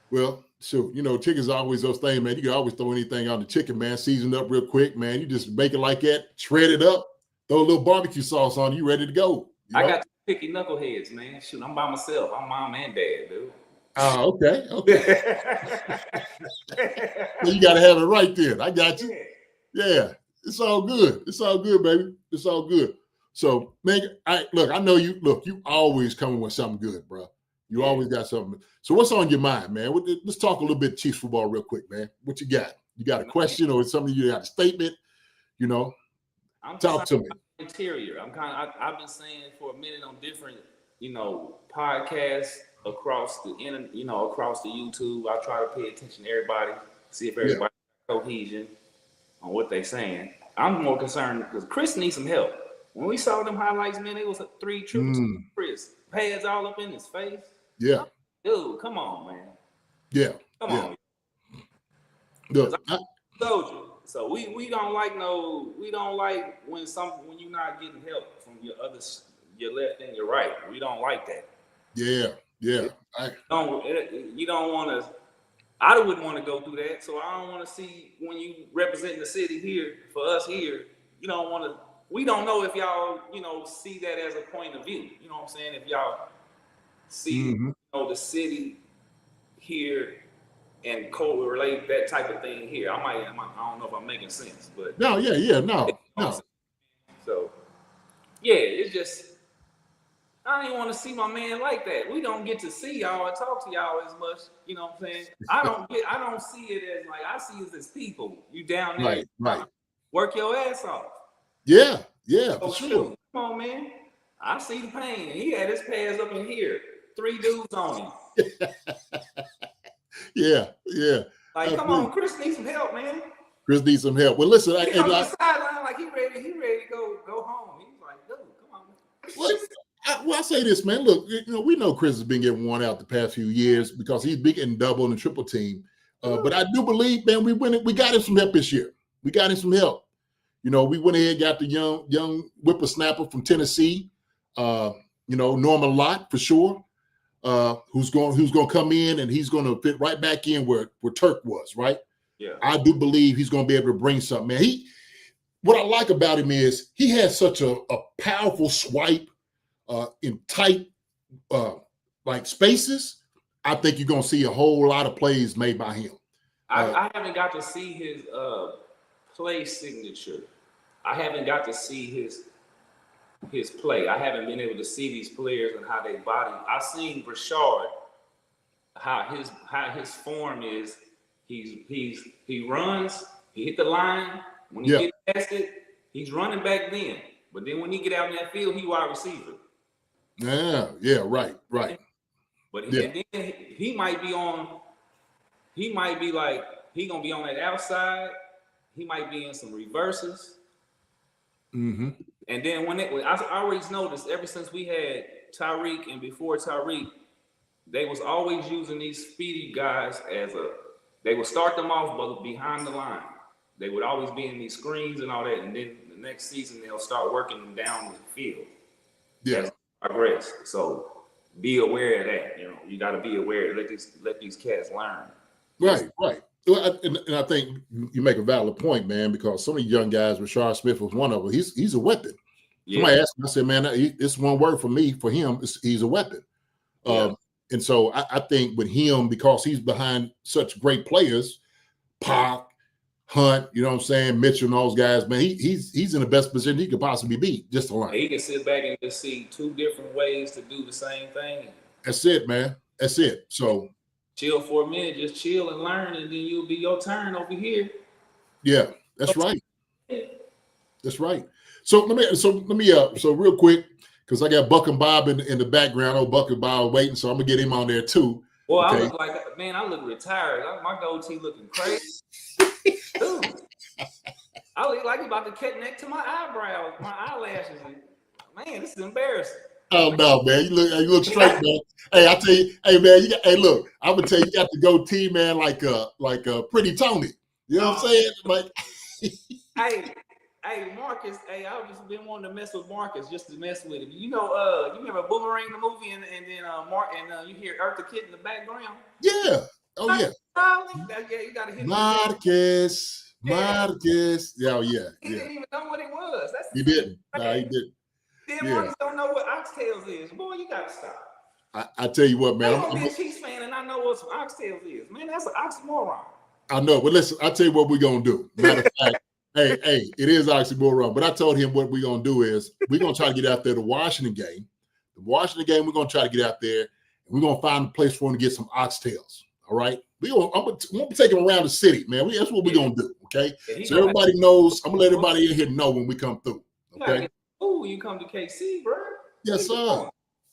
Well, shoot, chicken's always those things, man. You can always throw anything on the chicken, man. Season up real quick, man. You just make it like that, shred it up, throw a little barbecue sauce on, you ready to go. I got picky knuckleheads, man. Shoot, I'm by myself. I'm mom and dad, dude. Oh, okay. Well, you got to have it right then. I got you. Yeah, it's all good. It's all good, baby. It's all good. So, man, I know you. Look, you always coming with something good, bro. You always got something. So, what's on your mind, man? Let's talk a little bit Chiefs football real quick, man. What you got? You got a question or something? You got a statement? Talk to me. Interior. I've been saying for a minute on different, podcasts across the across the YouTube. I try to pay attention to everybody, see if everybody has cohesion on what they saying. I'm more concerned because Chris needs some help. When we saw them highlights, man, it was 3 triple Chris pads all up in his face. Yeah, dude, come on, man. Yeah, come on. Look, I told you. So we don't like when you're not getting help from your left and your right. We don't like that. Yeah. You don't want to. I wouldn't want to go through that. So I don't want to see when you represent the city here for us here. You don't want to. We don't know if y'all see that as a point of view. You know what I'm saying? If y'all see the city here and correlate that type of thing here. I don't know if I'm making sense, but no. So yeah, it's just I ain't want to see my man like that. We don't get to see y'all and talk to y'all as much. You know what I'm saying? I don't see it as like I see it as people. You down there, right. Work your ass off. Yeah, for sure. Come on, man. I see the pain. He had his pads up in here. 3 dudes on him. Yeah. Like, come on, Chris needs some help, man. Chris needs some help. Well, listen, he on the sideline like he ready to go home. He's like, dude, come on. Well, I say this, man. Look, we know Chris has been getting worn out the past few years because he's been getting double and triple team. But I do believe, man, we got him some help this year. We got him some help. We went ahead and got the young whippersnapper from Tennessee. Norman Lott for sure. Who's going to come in and he's going to fit right back in where Turk was, right? Yeah. I do believe he's going to be able to bring something, man. What I like about him is he has such a powerful swipe in tight like spaces. I think you're going to see a whole lot of plays made by him. I haven't got to see his play signature. I haven't got to see his play. I haven't been able to see these players and how they body. I seen Brashard, how his form is. He runs, he hit the line. When he get past it, he's running back then. But then when he get out in that field, he wide receiver. Yeah, right. But then he might be like he gonna be on that outside. He might be in some reverses. Mm-hmm. And then I always noticed ever since we had Tyreek and before Tyreek, they was always using these speedy guys they would start them off but behind the line. They would always be in these screens and all that. And then the next season, they'll start working them down the field. Yeah. Progress. So be aware of that. You got to be aware. Let these cats learn. Right. Well, and I think you make a valid point, man, because some of the young guys, Rashard Smith was one of them. He's a weapon. Yeah. Somebody asked me, I said, man, it's one word for me, for him, he's a weapon. And so I think with him, because he's behind such great players, Pac, Hunt, you know what I'm saying, Mitchell and those guys, man, he's in the best position he could possibly be just to learn. He can sit back and just see two different ways to do the same thing. That's it, man. That's it. So chill for a minute, just chill and learn, and then you'll be your turn over here. Yeah, that's right. That's right. So let me real quick, because I got Buck and Bob in the background. Oh, Buck and Bob waiting, so I'm gonna get him on there too. Well, okay. I look like, man, I look retired. My goatee looking crazy. Dude, I look like he's about to cut neck to my eyebrows, my eyelashes. Man, this is embarrassing. Oh no, man! You look straight, man. Hey, I tell you, hey man, look, I'm gonna tell you, you got to go T, man, like a pretty Tony. You know what I'm saying? Like, hey, Marcus. Hey, I've just been wanting to mess with Marcus, just to mess with him. You know, you remember Boomerang the movie, and then Mark, and you hear Eartha Kitt in the background. Yeah. Oh yeah. Yeah, you gotta hit Marcus. Yeah, oh, yeah. He didn't even know what it was. He didn't. No, he didn't. Then Marcus don't know what oxtails is. Boy, you gotta stop. I tell you what, man. I'm a Chiefs fan, and I know what some oxtails is. Man, that's an oxymoron. I know, but listen, I tell you what we're gonna do. Matter of fact, hey, it is oxymoron. But I told him what we're gonna do is we're gonna try to get out there to Washington game. The Washington game, we're gonna try to get out there, and we're gonna find a place for him to get some oxtails. All right. I'm gonna take him around the city, man. That's what we're gonna do. Okay. So everybody knows. I'm gonna let everybody in here know when we come through. Okay. Oh, you come to KC, bro. Yes, sir.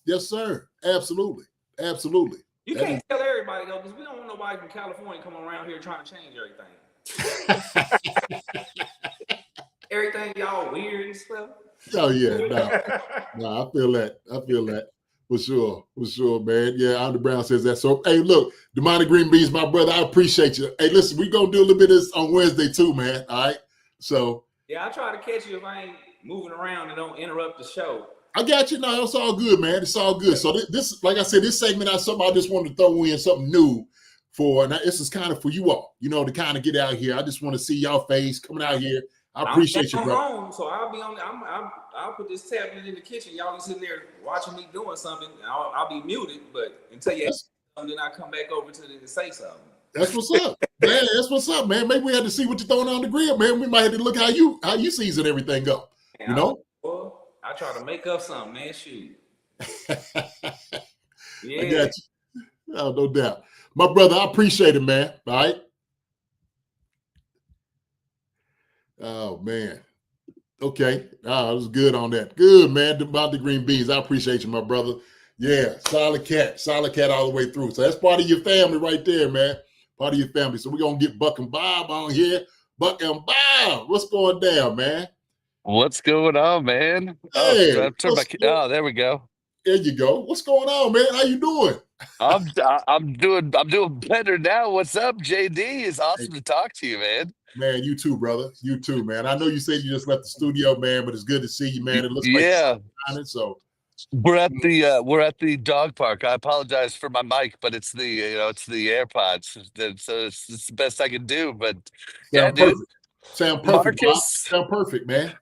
Yes, sir. Absolutely. You can't tell everybody though, because we don't want nobody from California coming around here trying to change everything. Everything y'all weird and stuff. Oh yeah, no, I feel that. For sure, man. Yeah, Andre Brown says that. So, hey, look, Demani Green Beans, my brother, I appreciate you. Hey, listen, we're going to do a little bit of this on Wednesday too, man. All right? So. Yeah, I try to catch you if I ain't moving around and don't interrupt the show. I got you. No, it's all good, man. It's all good. So this, like I said, this segment is something I just wanted to throw in something new for, and this is kind of for you all, to kind of get out here. I just want to see y'all face coming out here. I appreciate you, bro. Home, so I'll be on. I'll put this tablet in the kitchen. Y'all be sitting there watching me doing something. I'll be muted, but until you ask something, then I come back over to say something. That's what's up, man. That's what's up, man. Maybe we had to see what you're throwing on the grill, man. We might have to look how you season everything up. Man, I try to make up something, man. Shoot. Yeah. I got you. Oh, no doubt, my brother. I appreciate it, man. All right. Oh man. Okay. I was good on that. Good, man. About the green beans. I appreciate you, my brother. Yeah, solid cat all the way through. So that's part of your family right there, man. Part of your family. So we're gonna get Buck and Bob on here. Buck and Bob, what's going down, man? What's going on, man? Hey, there we go. There you go. What's going on, man? How you doing? I'm doing better now. What's up, JD? It's awesome to talk to you, man. Man, you too, brother. You too, man. I know you said you just left the studio, man, but it's good to see you, man. It looks like so. We're at the dog park. I apologize for my mic, but it's the AirPods. So it's the best I can do. But Sound perfect. Marcus, Sound perfect, man.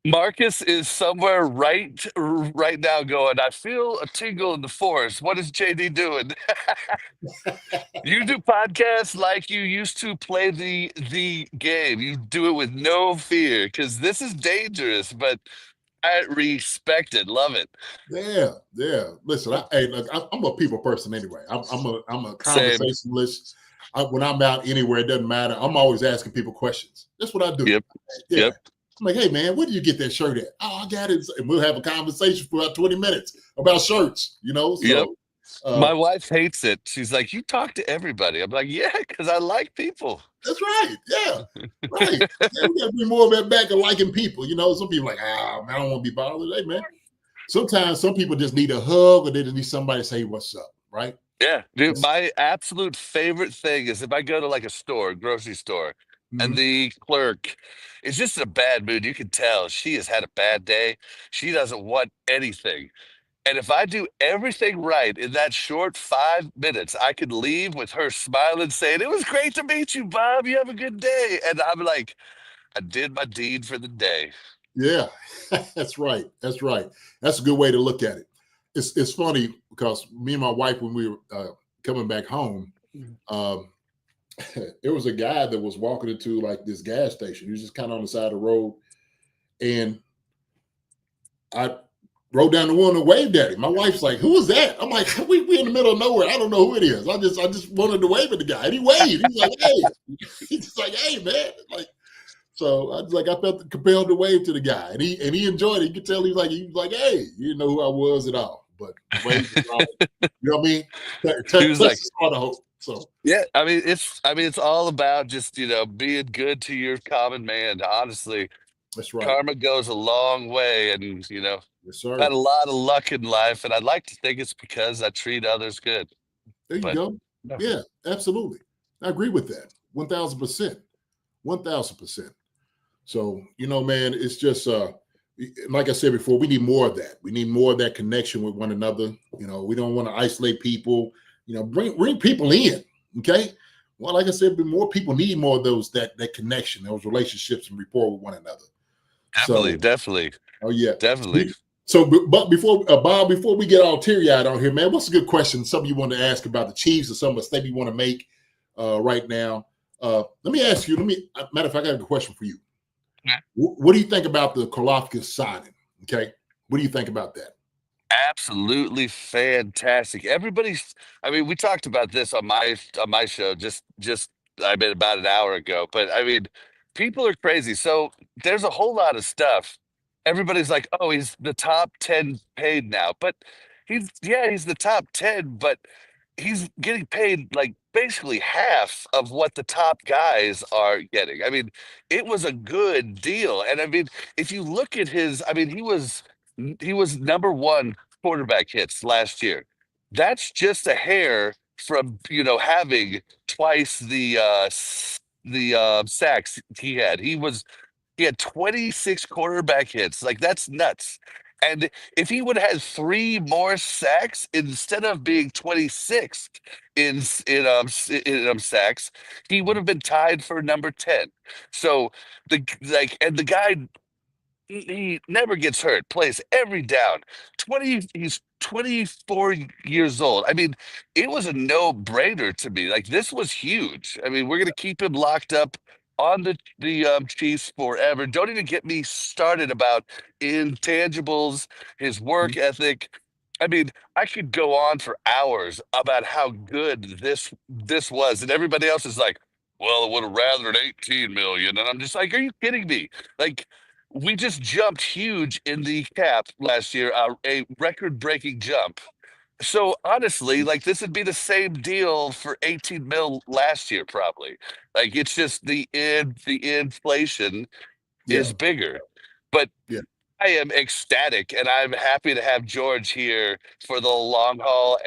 Marcus is somewhere right now going, I feel a tingle in the forest. What is JD doing? You do podcasts like you used to play the game. You do it with no fear, because this is dangerous, but I respect it. Love it. Yeah. Listen, I'm a people person anyway. I'm a conversationalist. When I'm out anywhere, it doesn't matter. I'm always asking people questions. That's what I do. Yep. Yeah. Yep. I'm like, hey, man, where did you get that shirt at? Oh, I got it. And we'll have a conversation for about 20 minutes about shirts, So, yep. My wife hates it. She's like, you talk to everybody. I'm like, yeah, because I like people. That's right. Yeah. Right. Yeah, we got to be more of that back of liking people. Some people are like, man, I don't want to be bothered. Hey, man. Sometimes some people just need a hug, or they just need somebody to say what's up, right? Yeah, dude. My absolute favorite thing is if I go to like a grocery store, and the clerk is just in a bad mood. You can tell she has had a bad day. She doesn't want anything. And if I do everything right in that short 5 minutes, I could leave with her smiling, saying, it was great to meet you, Bob. You have a good day. And I'm like, I did my deed for the day. Yeah, that's right. That's a good way to look at it. It's funny. because me and my wife, when we were coming back home, there was a guy that was walking into like this gas station. He was just kind of on the side of the road, and I rode down the window and waved at him. My wife's like, "Who is that?" I'm like, "We in the middle of nowhere. I don't know who it is. I just wanted to wave at the guy." And he waved. He's like, "Hey," he's just like, "Hey, man." Like, so I was like, I felt compelled to wave to the guy, and he enjoyed it. You could tell he was like, "Hey," you didn't know who I was at all, but the wave was all, you know what I mean? He was like, "Sort of hope." So yeah, it's all about just, being good to your common man. Honestly, that's right. karma goes a long way, and Yes, sir. I've had a lot of luck in life, and I'd like to think it's because I treat others good. There you But go. no. Yeah, absolutely. I agree with that. 1,000%. 1,000%. So, man, it's just like I said before, we need more of that. We need more of that connection with one another. We don't want to isolate people. Bring people in. Okay. Well, like I said, more people need more of that connection, those relationships and rapport with one another. Definitely. Oh yeah, Definitely. So, but before Bob, before we get all teary-eyed on here, man, what's a good question? Something you want to ask about the Chiefs, or some mistake you want to make right now? Let me ask you. Matter of fact, I got a question for you. Yeah. What do you think about the Karlaftis signing? Okay, what do you think about that? Absolutely fantastic. We talked about this on my show just about an hour ago, but people are crazy. So there's a whole lot of stuff. Everybody's like, "Oh, he's the top 10 paid now." But he's the top 10, but he's getting paid like basically half of what the top guys are getting. It was a good deal. And if you look at he was number one quarterback hits last year. That's just a hair from having twice the sacks he had. He had 26 quarterback hits. Like, that's nuts. And if he would have had three more sacks instead of being 26th in sacks, he would have been tied for number 10. So the guy, he never gets hurt, plays every down. He's 24 years old. It was a no-brainer to me. Like, this was huge. We're gonna keep him locked up on the Chiefs forever. Don't even get me started about intangibles, his work ethic. I could go on for hours about how good this was, and everybody else is like, "Well, I would have rathered 18 million," and I'm just like, "Are you kidding me?" Like, we just jumped huge in the cap last year, a record-breaking jump. So honestly, like, this would be the same deal for 18 mil last year, probably. Like, it's just the inflation Yeah, is bigger. But yeah, I am ecstatic, and I'm happy to have George here for the long haul,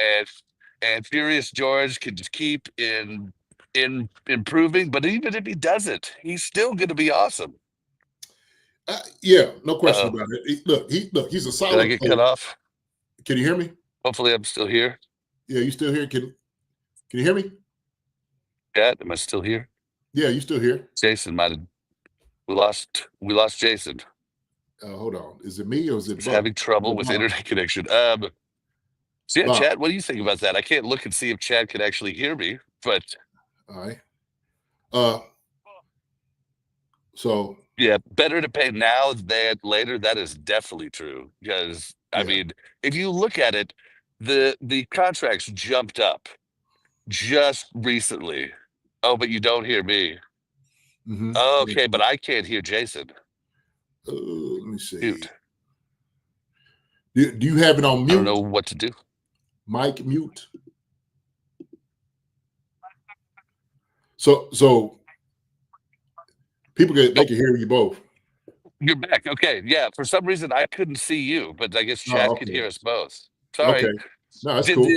and Furious George can just keep in improving. But even if he doesn't, he's still going to be awesome. yeah, no question Uh-oh. about it. He's a Did I solid get player. cut off? Can you hear me? Hopefully, I'm still here. Yeah, you still here? Can you hear me? Chat, am I still here? Yeah, you still here? Jason might have. We lost Jason. Hold on. Is it me or is it He's Bob? having trouble with internet connection. So yeah, Bob. Chad, what do you think about that? I can't look and see if Chad can actually hear me, but All right. So yeah, better to pay now than later. That is definitely true. Because yeah. if you look at it, the contracts jumped up just recently. Oh, but you don't hear me. Mm-hmm. Okay, but I can't hear Jason. Let me see. Mute. Do you have it on mute? I don't know what to do. Mic mute. So people they can hear you both. You're back. Okay. Yeah. For some reason, I couldn't see you, but I guess Chad could hear us both. Sorry. Okay. No, that's cool.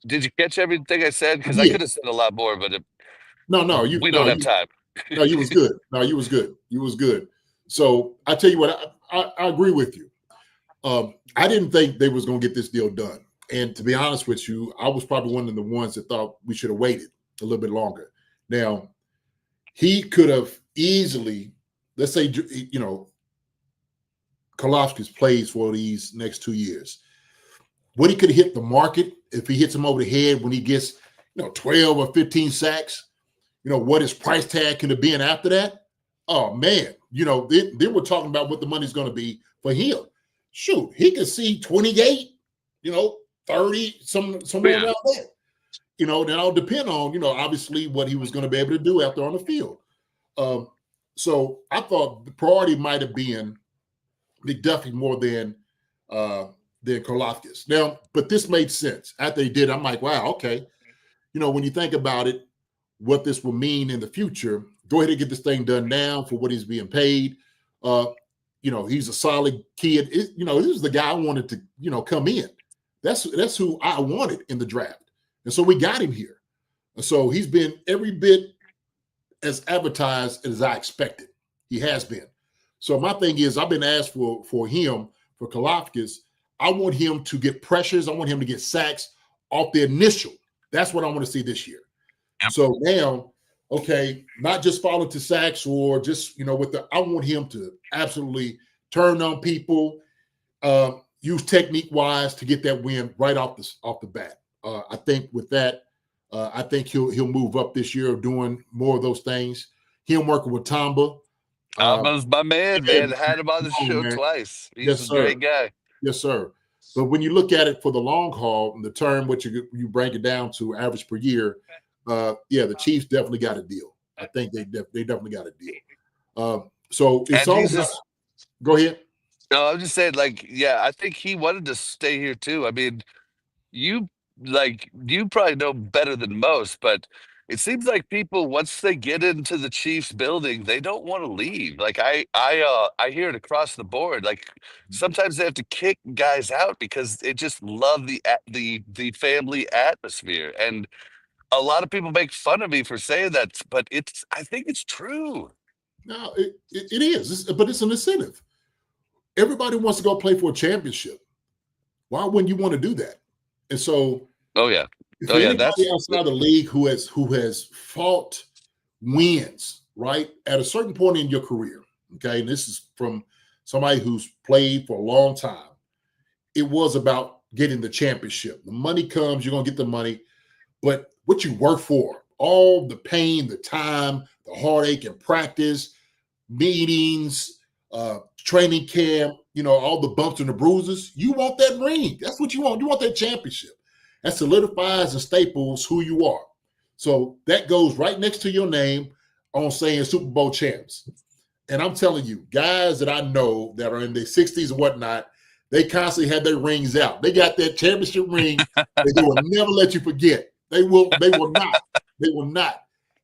Did you catch everything I said? Because I Yeah. could have said a lot more, but we don't have time. No, you was good. No, you was good. You was good. So I tell you what, I agree with you. I didn't think they was going to get this deal done. And to be honest with you, I was probably one of the ones that thought we should have waited a little bit longer. Now, he could have easily, let's say, Karlaftis plays for these next 2 years. what he could hit the market if he hits him over the head when he gets, 12 or 15 sacks, what his price tag could have been after that. Oh man, they were talking about what the money's going to be for him. Shoot, he could see 28, 30, somewhere around there. Then I'll depend on, obviously what he was going to be able to do out there on the field. So I thought the priority might have been McDuffie more than Karlaftis. Now, but this made sense. After he did, I'm like, wow, okay. When you think about it, what this will mean in the future, go ahead and get this thing done now for what he's being paid. He's a solid kid. This is the guy I wanted to, come in. That's who I wanted in the draft. And so we got him here. And so he's been every bit as advertised as I expected. He has been. So my thing is, I've been asked for him, for Karlaftis. I want him to get pressures. I want him to get sacks off the initial. That's what I want to see this year. Yep. So now, okay, not just fall into sacks or just, I want him to absolutely turn on people, use technique-wise to get that win right off the bat. I think with that, I think he'll move up this year doing more of those things. Him working with Tamba. Tamba's my man. Had him on the show twice. He's a great guy. Yes, sir. But when you look at it for the long haul, and the term, what you break it down to average per year, the Chiefs definitely got a deal. I think they definitely got a deal. So it's all about, go ahead. No, I'm just saying, I think he wanted to stay here too. I mean, you probably know better than most, but it seems like people, once they get into the Chiefs building, they don't want to leave. I hear it across the board. Sometimes they have to kick guys out because they just love the family atmosphere. And a lot of people make fun of me for saying that, but I think it's true. No, it is, but it's an incentive. Everybody wants to go play for a championship. Why wouldn't you want to do that? And so, anybody outside the league who has fought wins, right, at a certain point in your career, okay, and this is from somebody who's played for a long time, it was about getting the championship. The money comes, you're going to get the money, but what you work for, all the pain, the time, the heartache and practice, meetings, training camp, all the bumps and the bruises, you want that ring. That's what you want. You want that championship. That solidifies and staples who you are. So that goes right next to your name on saying Super Bowl champs. And I'm telling you, guys that I know that are in their 60s and whatnot, they constantly have their rings out. They got that championship ring that they will never let you forget. They will not. They will not.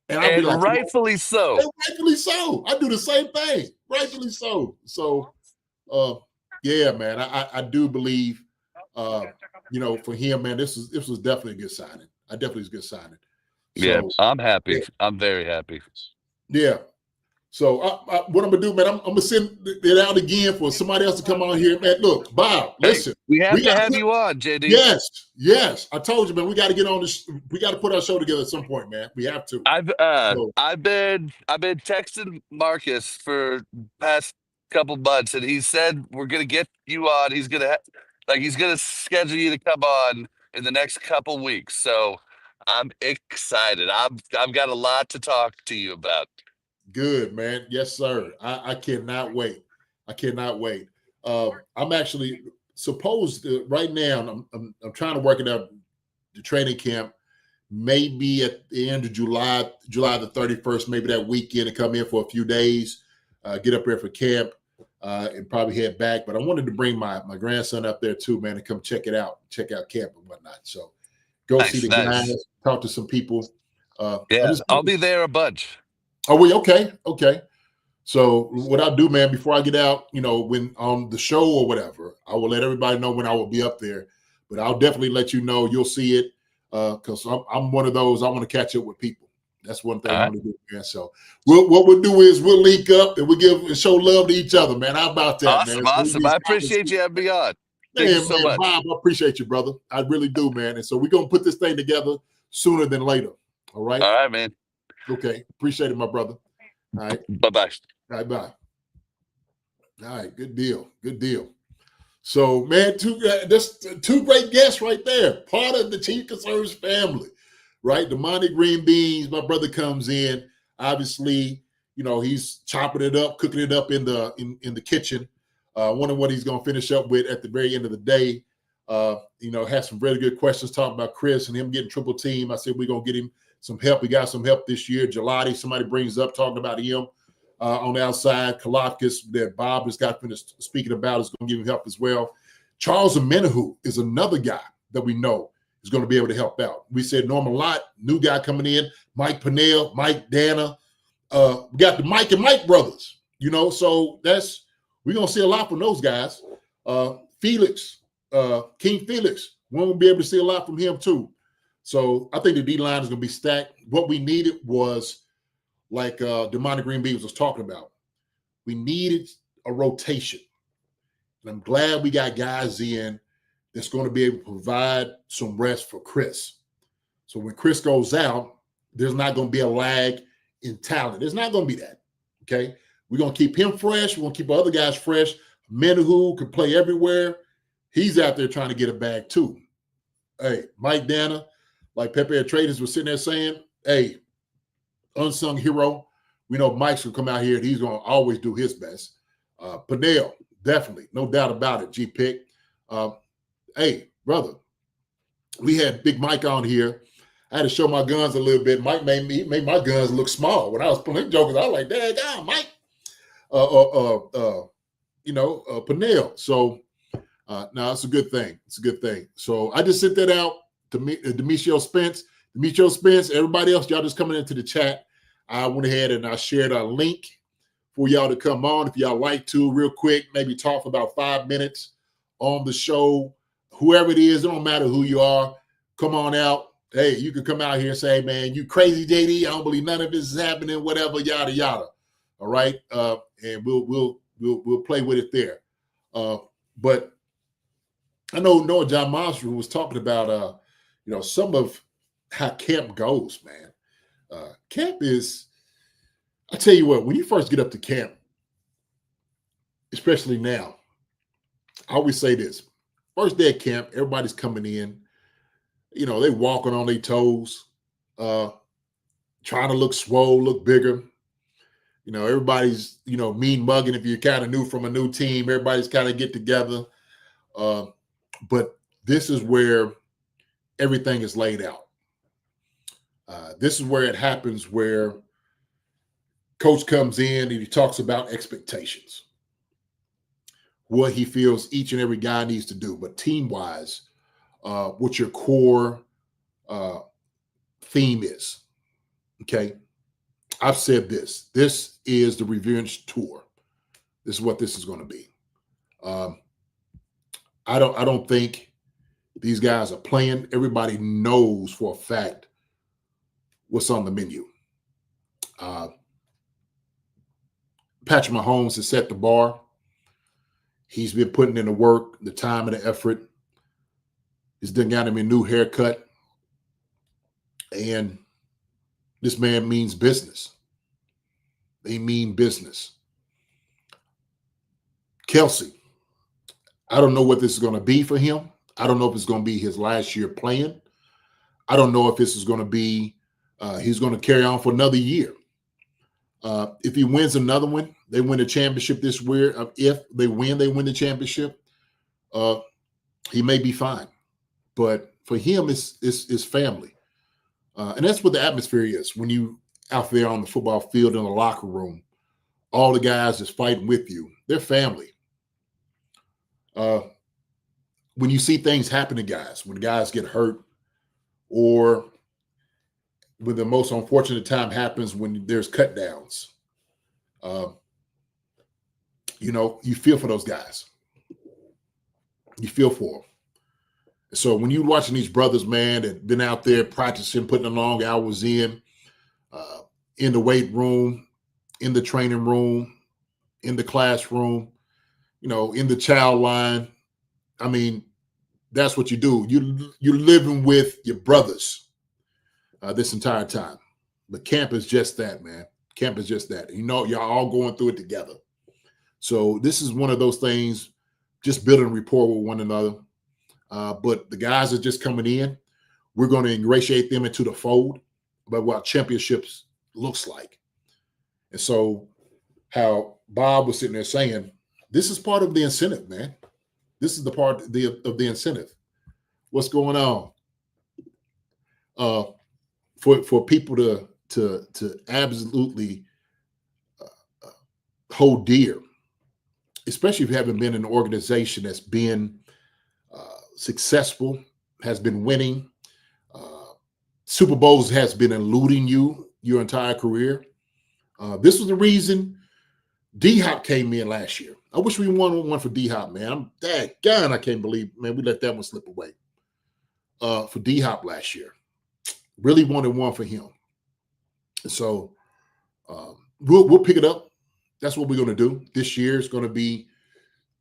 And I'll be like, rightfully so. Rightfully so. I do the same thing. Rightfully so. So, man, I do believe, for him, man, this was definitely a good signing. Definitely was a good signing. So, I'm happy. Yeah. I'm very happy. Yeah. So what I'm gonna do, man, I'm gonna send it out again for somebody else to come on here, man. Look, Bob, listen, we have to have you on, JD. Yes. I told you, man. We got to get on this. We got to put our show together at some point, man. We have to. I've been texting Marcus for past couple months, and he said we're gonna get you on. He's gonna schedule you to come on in the next couple weeks. So I'm excited. I've got a lot to talk to you about. Good, man. Yes, sir. I cannot wait. I'm actually supposed to right now. I'm trying to work it out. The training camp maybe at the end of July the 31st, maybe that weekend, and come in for a few days, get up there for camp, and probably head back. But I wanted to bring my grandson up there too, man, and come check out camp and whatnot. So go see the guys, talk to some people. I'll be there a bunch. Are we okay? Okay. So what I'll do, man, before I get out, when on the show or whatever, I will let everybody know when I will be up there. But I'll definitely let you know. You'll see it because I'm one of those. I want to catch up with people. That's one thing I want to do, man. So what we'll do is we'll link up and we'll show love to each other, man. How about that, man? Awesome. I appreciate you having me on. Thank you so much. Bob, I appreciate you, brother. I really do, man. And so we're going to put this thing together sooner than later. All right? All right, man. Okay. Appreciate it, my brother. All right. Bye-bye. All right, bye. All right. Good deal. So, man, two great guests right there. Part of the Chief Concerns family, right? The Monty Green Beans. My brother comes in. Obviously, he's chopping it up, cooking it up in the kitchen. Wondering what he's going to finish up with at the very end of the day. Had some really good questions talking about Chris and him getting triple team. I said we're going to get him some help. We got some help this year. Gelati, somebody brings up talking about him. On the outside, Kalakis that Bob has got finished speaking about is going to give him help as well. Charles Amenahu is another guy that we know is going to be able to help out. We said Norman Lott, new guy coming in, Mike Pennell, Mike Dana. We got the Mike and Mike brothers, so we're going to see a lot from those guys. Felix, King Felix, we won't be able to see a lot from him too. So I think the D-line is going to be stacked. What we needed was, like Demonte Green Beans was talking about, we needed a rotation. And I'm glad we got guys in that's going to be able to provide some rest for Chris. So when Chris goes out, there's not going to be a lag in talent. There's not going to be that, okay? We're going to keep him fresh. We're going to keep other guys fresh. Menahu can play everywhere. He's out there trying to get a bag too. Hey, Mike Dana, like Pepe Traders was sitting there saying, hey, unsung hero. We know Mike's going to come out here and he's going to always do his best. Pennell, definitely, no doubt about it, G-Pick. Hey, brother, we had Big Mike on here. I had to show my guns a little bit. Mike made my guns look small. When I was playing jokers, I was like, dang, Mike. Pennell. So, no, it's a good thing. It's a good thing. So I just sent that out to Demetrio Spence. Demetrio Spence, everybody else, y'all just coming into the chat. I went ahead and I shared a link for y'all to come on. If y'all like to, real quick, maybe talk for about 5 minutes on the show. Whoever it is, it don't matter who you are. Come on out. Hey, you can come out here and say, man, you crazy, JD. I don't believe none of this is happening, whatever, yada, yada. All right. And we'll play with it there. But I know Noah John Monster was talking about, some of how camp goes, man. Camp is, I tell you what, when you first get up to camp, especially now, I always say this. First day of camp, everybody's coming in. They walking on their toes, trying to look swole, look bigger. Everybody's, mean mugging if you're kind of new from a new team. Everybody's kind of get together. But this is where everything is laid out. This is where it happens, where coach comes in and he talks about expectations, what he feels each and every guy needs to do. But team-wise, what your core theme is, okay? I've said this. This is the revenge tour. This is what this is going to be. I don't think these guys are playing. Everybody knows for a fact what's on the menu. Patrick Mahomes has set the bar. He's been putting in the work, the time, and the effort. He's done got him a new haircut. And this man means business. They mean business. Kelsey, I don't know what this is going to be for him. I don't know if it's going to be his last year playing. I don't know if this is going to be he's going to carry on for another year. If he wins another one, they win the championship this year. If they win the championship. He may be fine. But for him, it's family. And that's what the atmosphere is. When you out there on the football field in the locker room, all the guys that's fighting with you, they're family. When you see things happen to guys, when guys get hurt, or when the most unfortunate time happens when there's cut downs, you feel for those guys. You feel for them. So when you're watching these brothers, man, that been out there practicing, putting the long hours in the weight room, in the training room, in the classroom, in the child line. I mean, that's what you do. You're living with your brothers this entire time. But camp is just that, man. Camp is just that. Y'all all going through it together. So this is one of those things just building rapport with one another. But the guys are just coming in. We're going to ingratiate them into the fold about what championships looks like. And so how Bob was sitting there saying, this is part of the incentive, man. This is the part of the incentive. What's going on? For people to absolutely hold dear, especially if you haven't been in an organization that's been successful, has been winning, Super Bowls has been eluding you your entire career. This was the reason D-Hop came in last year. I wish we won one for D-Hop, man. I'm that guy, and I can't believe, man, we let that one slip away. For D-Hop last year. Really wanted one for him. So we'll pick it up. That's what we're going to do. This year is going to be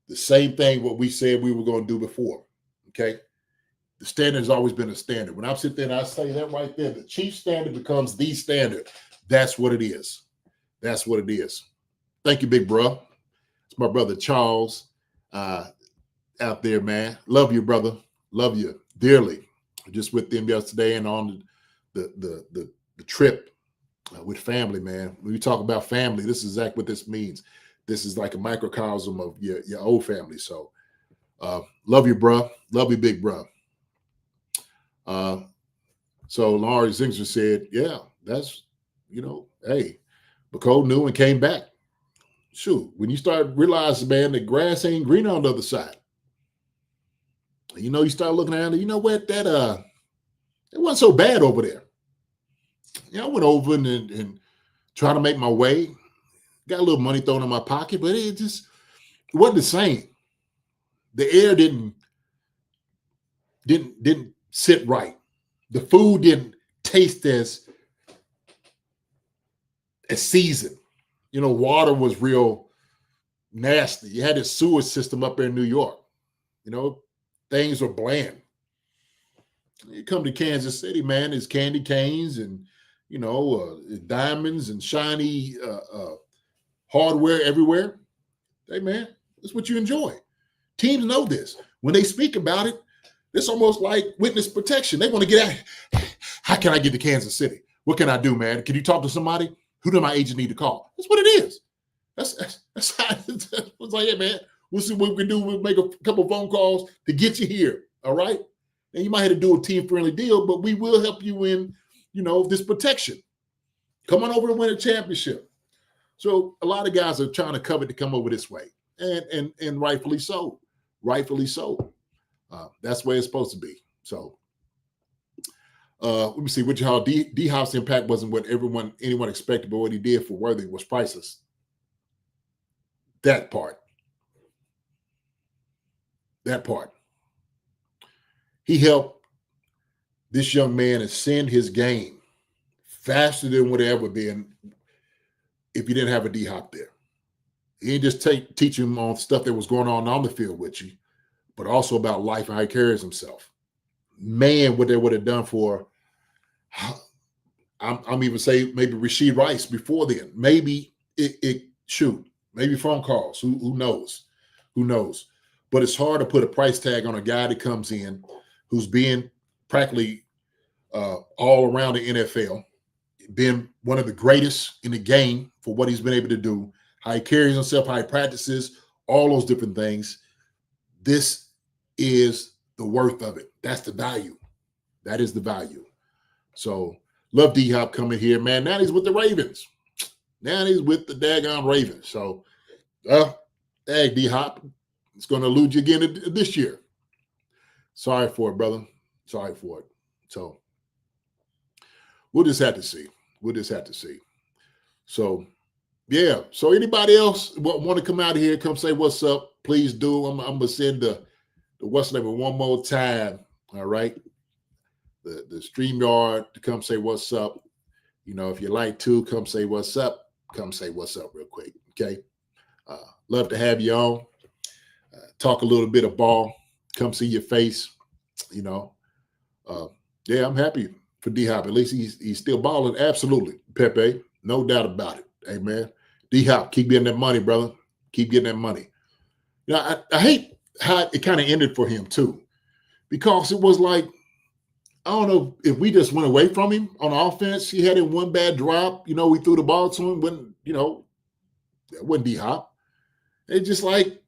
the same thing what we said we were going to do before. Okay? The standard has always been a standard. When I sit there and I say that right there, the Chiefs standard becomes the standard. That's what it is. That's what it is. Thank you, big bro. It's my brother Charles out there, man. Love you, brother. Love you dearly. Just with them yesterday and on the trip with family, man. When we talk about family, this is exactly what this means. This is like a microcosm of your old family. So love you, bro. Love you, big bro. So Laurie Zingsler said, yeah, that's, hey, Bacole knew and came back. Shoot, when you start realizing, man, the grass ain't green on the other side. You start looking around and you know what, that it wasn't so bad over there. I went over and tried to make my way. Got a little money thrown in my pocket, but it wasn't the same. The air didn't sit right. The food didn't taste as seasoned. Water was real nasty. You had this sewer system up there in New York. Things were bland. You come to Kansas City, man, there's candy canes and, diamonds and shiny hardware everywhere. Hey, man, that's what you enjoy. Teams know this. When they speak about it, it's almost like witness protection. They want to get out. How can I get to Kansas City? What can I do, man? Can you talk to somebody? Who do my agent need to call? That's what it is. That's how it's like, hey, man, we'll see what we can do. We'll make a couple of phone calls to get you here. All right. And you might have to do a team-friendly deal, but we will help you in, this protection. Come on over and win a championship. So a lot of guys are trying to covet to come over this way, and rightfully so. Rightfully so. That's the way it's supposed to be. So let me see. How D-Hop's impact wasn't what anyone expected, but what he did for Worthy was priceless. That part. He helped this young man ascend his game faster than would have ever been if you didn't have a D-Hop there. He didn't just teach him on stuff that was going on the field with you, but also about life and how he carries himself. Man, what they would have done for, I'm even say maybe Rashid Rice before then. Maybe maybe phone calls. Who knows? Who knows? But it's hard to put a price tag on a guy that comes in who's being practically all around the NFL, been one of the greatest in the game for what he's been able to do, how he carries himself, how he practices, all those different things. This is the worth of it. That's the value. That is the value. So love D-Hop coming here, man. Now he's with the Ravens. Now he's with the daggone Ravens. So, hey, D-Hop, it's going to elude you again this year. Sorry for it, brother. Sorry for it. So we'll just have to see. So, yeah. So anybody else want to come out of here, come say what's up, please do. I'm going to send the what's name one more time. All right. The StreamYard to come say what's up. If you like to, come say what's up. Come say what's up real quick. Okay. Love to have you on. Talk a little bit of ball. Come see your face. Yeah, I'm happy for D-Hop. At least he's still balling. Absolutely. Pepe. No doubt about it. Hey, man. D-Hop, keep getting that money, brother. Keep getting that money. I hate how it kind of ended for him too, because it was like, I don't know if we just went away from him on offense. He had in one bad drop. We threw the ball to him when, that wouldn't be hop. It's just like,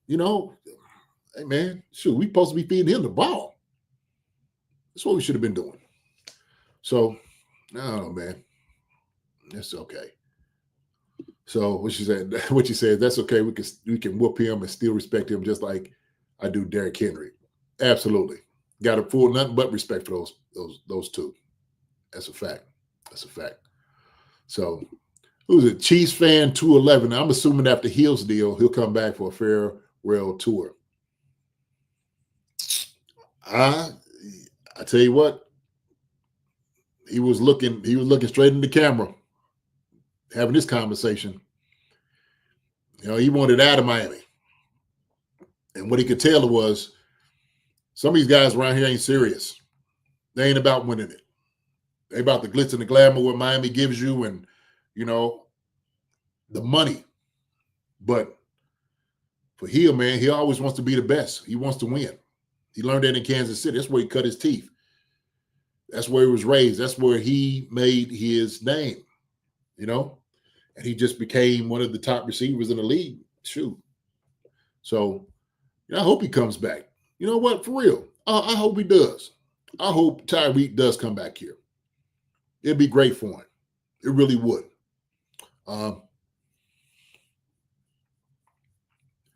hey man, shoot, we supposed to be feeding him the ball. That's what we should have been doing. So, no, man, that's okay. So what you said, that's okay. We can whoop him and still respect him just like I do Derrick Henry. Absolutely. Got to full nothing but respect for those two. That's a fact. That's a fact. So who's it? Chiefs fan 211. I'm assuming after Hill's deal, he'll come back for a farewell tour. I tell you what, he was looking straight in the camera, having this conversation. He wanted out of Miami. And what he could tell was some of these guys around here ain't serious. They ain't about winning it. They about the glitz and the glamour what Miami gives you and, the money. But for Hill, man, he always wants to be the best. He wants to win. He learned that in Kansas City. That's where he cut his teeth. That's where he was raised. That's where he made his name, and he just became one of the top receivers in the league. Shoot. So, I hope he comes back. You know what? For real. I hope he does. I hope Tyreek does come back here. It'd be great for him. It really would.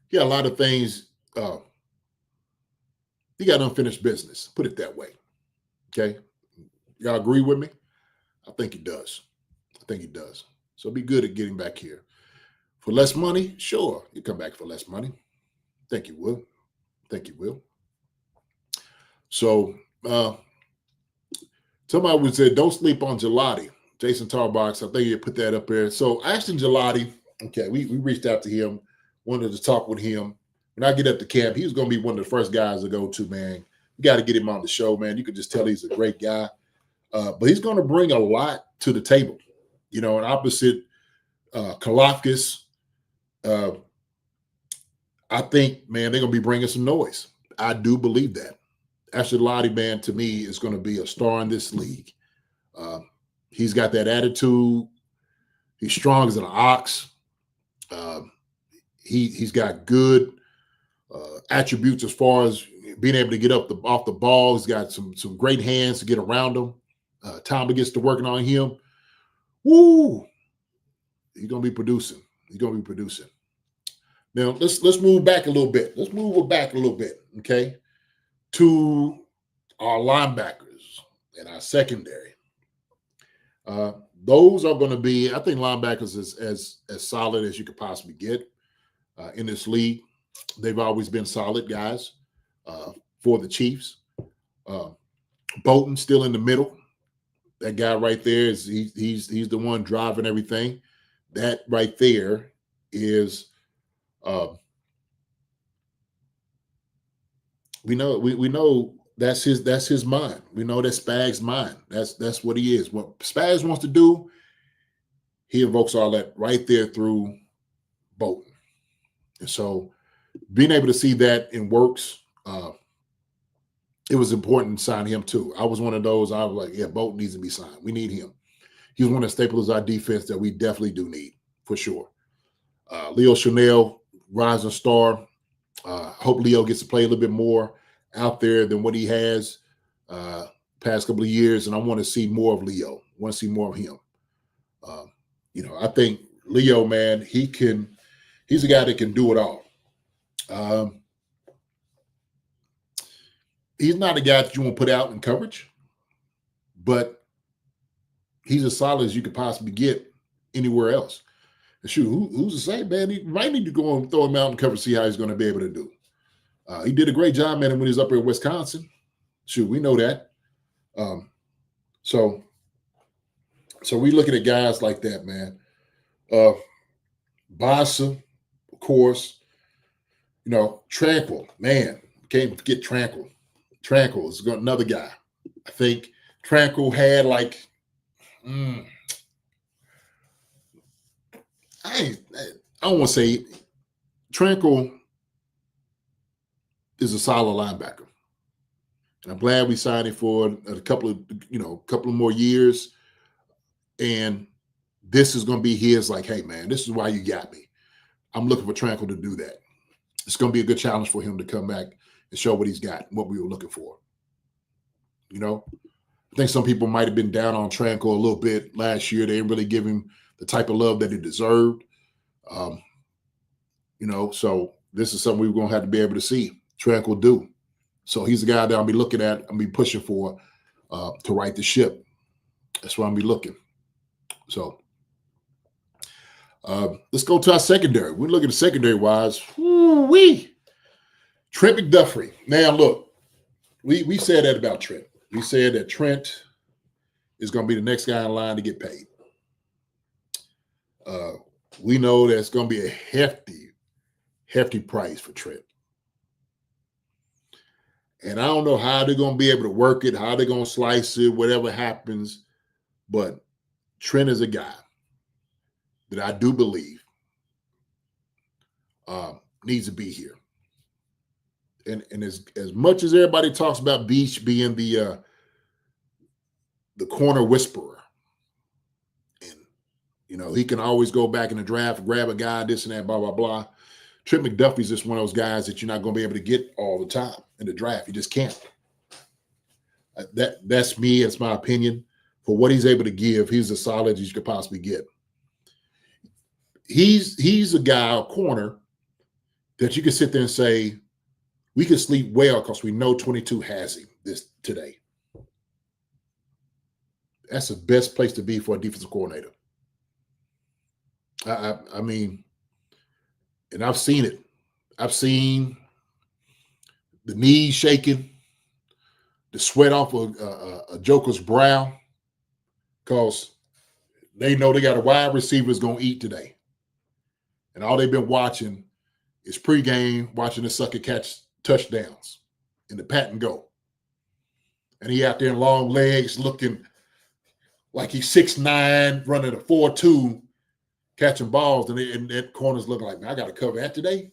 He got a lot of things. He got unfinished business. Put it that way. Okay? Y'all agree with me? I think he does. So be good at getting back here. For less money? Sure. You come back for less money. Think you will. So somebody would say, don't sleep on Gelati. Jason Tarbox, I think you put that up there. So Ashton Gelati, okay, we reached out to him, wanted to talk with him. When I get up to camp, he was going to be one of the first guys to go to, man. You got to get him on the show, man. You could just tell he's a great guy. But he's going to bring a lot to the table. An opposite Kalafkis, I think, man, they're going to be bringing some noise. I do believe that. Ashton Gelati, man, to me, is going to be a star in this league. He's got that attitude. He's strong as an ox. He's got good attributes as far as being able to get off the ball. He's got some great hands to get around him. Time gets to working on him. Woo! He's gonna be producing. Now let's move back a little bit. Okay, to our linebackers and our secondary. Those are going to be, I think, linebackers is as solid as you could possibly get in this league. They've always been solid guys for the Chiefs. Bolton still in the middle. That guy right there he's the one driving everything. That right there is we know that's his mind. We know that's Spag's mind. That's what he is. What Spags wants to do, he invokes all that right there through Bolton. And so being able to see that in works, it was important to sign him too. I was one of those, I was like, yeah, Bolton needs to be signed. We need him. He's one of the staples of our defense that we definitely do need, for sure. Leo Chanel, rising star. Hope Leo gets to play a little bit more out there than what he has past couple of years, and I want to see more of Leo. I want to see more of him. I think Leo, man, he's a guy that can do it all. He's not a guy that you want to put out in coverage, but he's as solid as you could possibly get anywhere else. And shoot, who's to say, man? He might need to go and throw him out in coverage, see how he's going to be able to do. He did a great job, man, when he was up here in Wisconsin. Shoot, we know that. So we looking at guys like that, man. Bassa, of course. Tranquil, man. Can't forget Tranquil. Tranquil is another guy. I think Tranquil had I don't want to say Tranquil is a solid linebacker. And I'm glad we signed him for a couple of more years. And this is going to be his, like, hey, man, this is why you got me. I'm looking for Tranquil to do that. It's going to be a good challenge for him to come back and show what he's got, what we were looking for. You know, I think some people might have been down on Tranquil a little bit last year. They didn't really give him the type of love that he deserved. You know, so this is something we're going to have to be able to see Tranquil do. So he's the guy that I'll be looking at, I'll be pushing for to right the ship. That's where I'll be looking. So let's go to our secondary. We're looking at secondary-wise. Woo-wee. Trent McDuffie. Now, look, we said that about Trent. We said that Trent is going to be the next guy in line to get paid. We know that's going to be a hefty price for Trent. And I don't know how they're going to be able to work it, how they're going to slice it, whatever happens. But Trent is a guy that I do believe needs to be here. And as much as everybody talks about Beach being the corner whisperer, and, you know, he can always go back in the draft, grab a guy, this and that, blah, blah, blah. Trent McDuffie's just one of those guys that you're not going to be able to get all the time in the draft. You just can't. That's me. That's my opinion. For what he's able to give, he's as solid as you could possibly get. He's a guy, a corner, that you can sit there and say, we can sleep well because we know 22 has him this today. That's the best place to be for a defensive coordinator. I mean, and I've seen it. I've seen the knees shaking, the sweat off a joker's brow, because they know they got a wide receiver that's going to eat today. And all they've been watching is pregame, watching the sucker catch touchdowns in the pat and go. And he out there in long legs looking like he's 6'9", running a 4.2, catching balls, and that corner's looking like, man, I got to cover that today.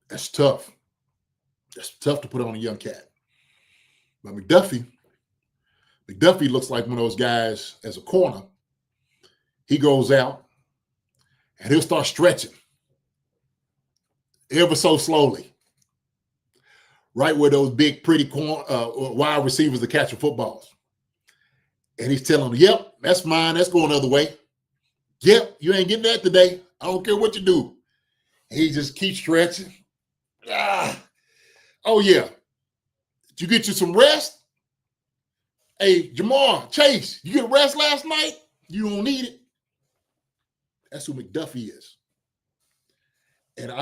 That's tough. That's tough to put on a young cat. But McDuffie looks like one of those guys as a corner. He goes out and he'll start stretching ever so slowly, right where those big, pretty wide receivers are catching footballs. And he's telling them, yep, that's mine. That's going the other way. Yep, you ain't getting that today. I don't care what you do. And he just keeps stretching. Oh, yeah. Did you get you some rest? Hey, Jamar, Chase, you get rest last night? You don't need it. That's who McDuffie is. And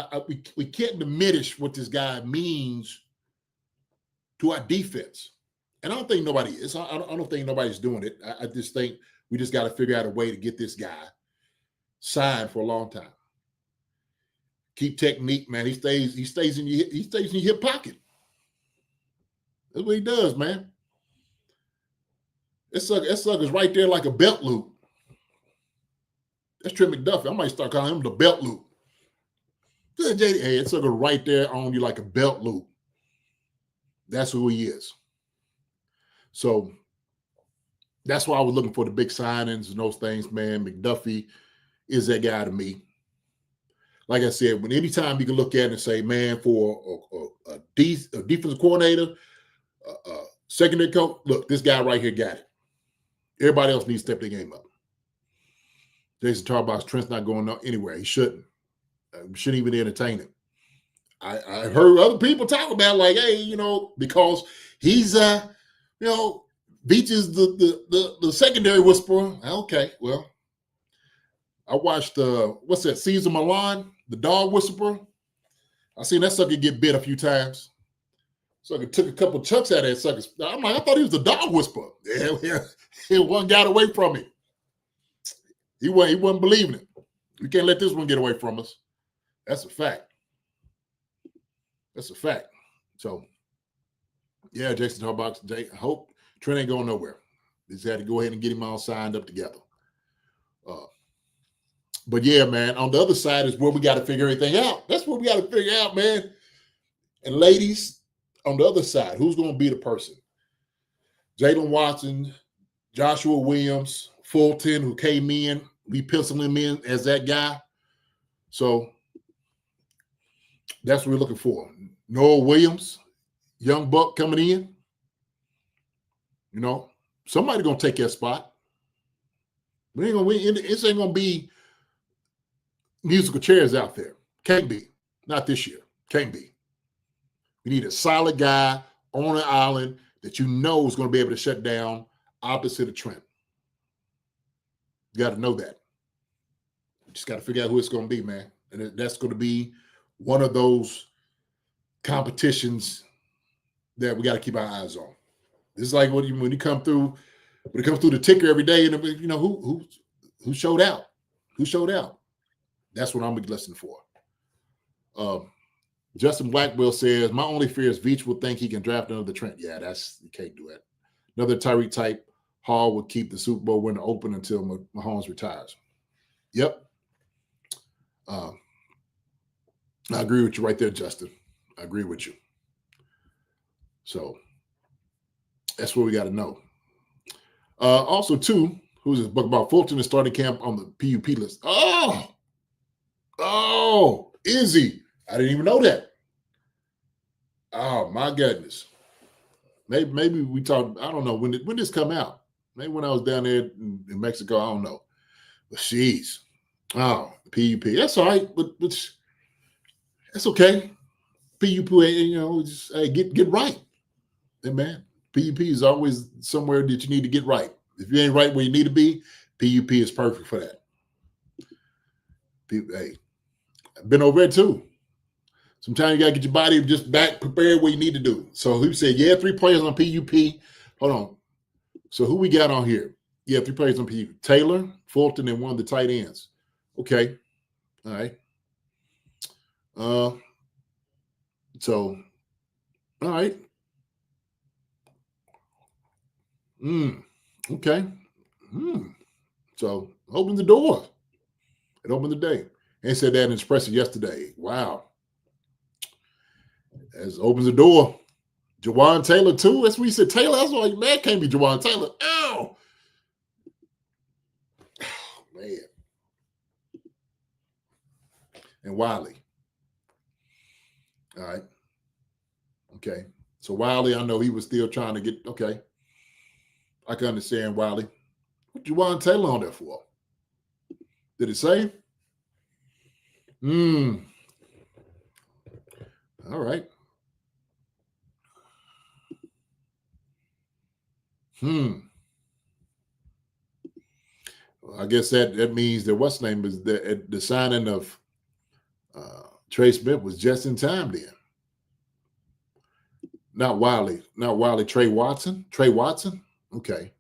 we can't diminish what this guy means to our defense. And I don't think nobody is. I don't think nobody's doing it. I just think we just got to figure out a way to get this guy signed for a long time. Keep technique, man. He stays in your hip pocket. That's what he does, man. That sucker's right there like a belt loop. That's Trent McDuffie. I might start calling him the belt loop. Hey, it's sucker right there on you like a belt loop. That's who he is. So that's why I was looking for the big signings and those things, man. McDuffie is that guy to me. Like I said, when anytime you can look at it and say, man, for a defensive coordinator, secondary coach, look, this guy right here got it. Everybody else needs to step their game up. Jason Tarbox, Trent's not going anywhere. He shouldn't. We shouldn't even entertain him. I heard other people talk about, like, hey, you know, because he's, Beach is the secondary whisperer. Okay, well, I watched, what's that, Caesar Milan, the dog whisperer. I seen that sucker get bit a few times. Sucker took a couple chunks out of that sucker. I'm like, I thought he was the dog whisperer. Yeah, one got away from him. He wasn't believing it. We can't let this one get away from us. That's a fact. That's a fact. So, yeah, Jason Tarbox, I hope Trent ain't going nowhere. They just had to go ahead and get him all signed up together. But yeah, man, on the other side is where we got to figure everything out. That's what we got to figure out, man. And ladies, on the other side, who's going to be the person? Jalen Watson, Joshua Williams, Fulton, who came in. We penciled him in as that guy. So that's what we're looking for. Noah Williams, young buck coming in. You know, somebody going to take that spot. We ain't gonna win. It ain't gonna be musical chairs out there. Can't be. Not this year. Can't be. We need a solid guy on an island that you know is going to be able to shut down opposite of Trent. You got to know that. You just got to figure out who it's going to be, man. And that's going to be one of those competitions that we got to keep our eyes on. This is like when you come through, when it comes through the ticker every day, and you know who showed out, who showed out. That's what I'm listening for. Justin Blackwell says, my only fear is Veach will think he can draft another Trent. Yeah, you can't do it. Another Tyreek type. Hall would keep the Super Bowl winner open until Mahomes retires. Yep. I agree with you right there, Justin. I agree with you. So that's what we got to know. Also, too, who's this book about Fulton is starting camp on the PUP list. Oh, Izzy. I didn't even know that. Oh, my goodness. Maybe we talked, I don't know, when this come out? Maybe when I was down there in Mexico, I don't know. But jeez. Oh, PUP. That's all right, but that's okay. PUP, you know, just hey, get right. Hey, man, PUP is always somewhere that you need to get right. If you ain't right where you need to be, PUP is perfect for that. Hey, I've been over there too. Sometimes you got to get your body just back prepared where you need to do. So who said, yeah, 3 players on PUP. Hold on. So who we got on here? Yeah, 3 players on PUP. Taylor, Fulton, and one of the tight ends. Okay. All right. So, all right. Okay. So open the door. It opened the day. And said that in Espresso yesterday. Wow. As opens the door. Jawan Taylor, too. That's what he said. Taylor, that's why man can't be Jawan Taylor. Ow. Oh, man. And Wiley. All right. Okay. So Wiley, I know he was still trying to get, okay. I can understand Wiley. What Jawan Taylor on there for? Did it say? All right. Well, I guess that means that what's name is the signing of Trey Smith was just in time then. Not Wiley. Trey Watson. Trey Watson. Okay.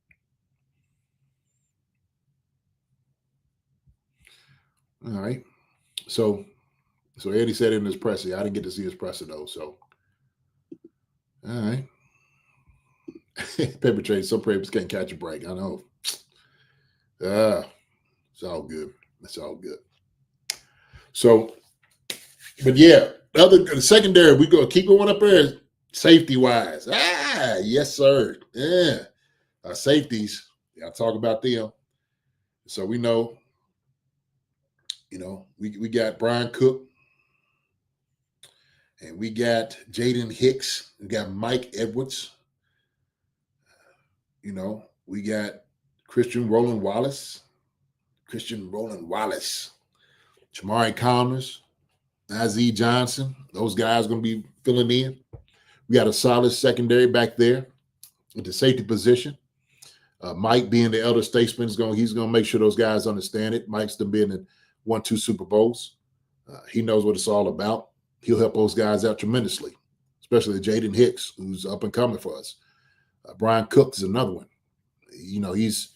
All right. So Eddie said in his presser. I didn't get to see his presser though. So all right. Paper trade. Some papers can't catch a break. I know. It's all good. It's all good. So, but yeah, the secondary, we go keep going up there safety wise. Yes, sir. Yeah. Our safeties. I'll talk about them. So we know, you know, we got Brian Cook and we got Jaden Hicks. We got Mike Edwards. You know, we got Christian Roland Wallace, Jamari Connors, Isaiah Johnson. Those guys are going to be filling in. We got a solid secondary back there at the safety position. Mike being the elder statesman, he's going to make sure those guys understand it. Mike's been in 1-2 Super Bowls. He knows what it's all about. He'll help those guys out tremendously, especially Jaden Hicks, who's up and coming for us. Brian Cook is another one. You know, he's,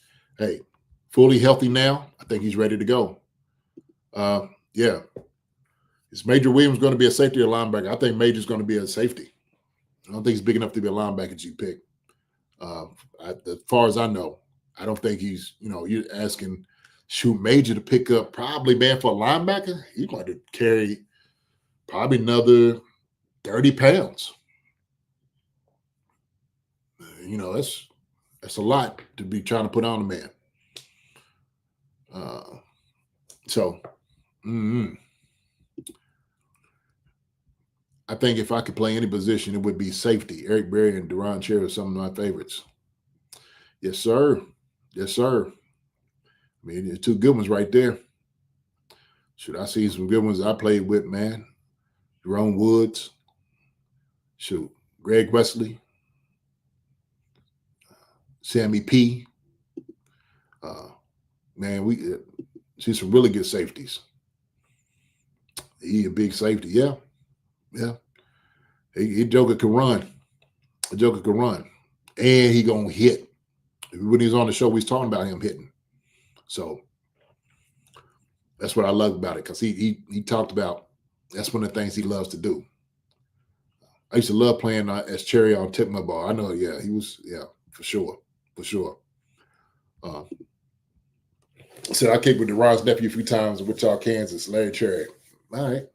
fully healthy now. I think he's ready to go. Yeah. Is Major Williams going to be a safety or linebacker? I think Major's going to be a safety. I don't think he's big enough to be a linebacker that you pick. As far as I know, I don't think he's, you know, you're asking shoot, Major to pick up probably, man, for a linebacker, he's going to carry probably another 30 pounds. You know, that's a lot to be trying to put on a man. I think if I could play any position, it would be safety. Eric Berry and Deron Cherry are some of my favorites. Yes, sir. Yes, sir. I mean, there's two good ones right there. Should I see some good ones I played with, man? Jerome Woods. Shoot. Greg Wesley. Sammy P. Man, we see some really good safeties. He a big safety. Yeah. Yeah. He Joker can run. A Joker can run. And he going to hit. When he was on the show, we was talking about him hitting. So that's what I love about it, because he talked about that's one of the things he loves to do. I used to love playing as Cherry on Tip My Ball. I know, yeah, he was, yeah, for sure. For sure. So I kicked with Deron's nephew a few times in Wichita, Kansas, Larry Cherry. All right.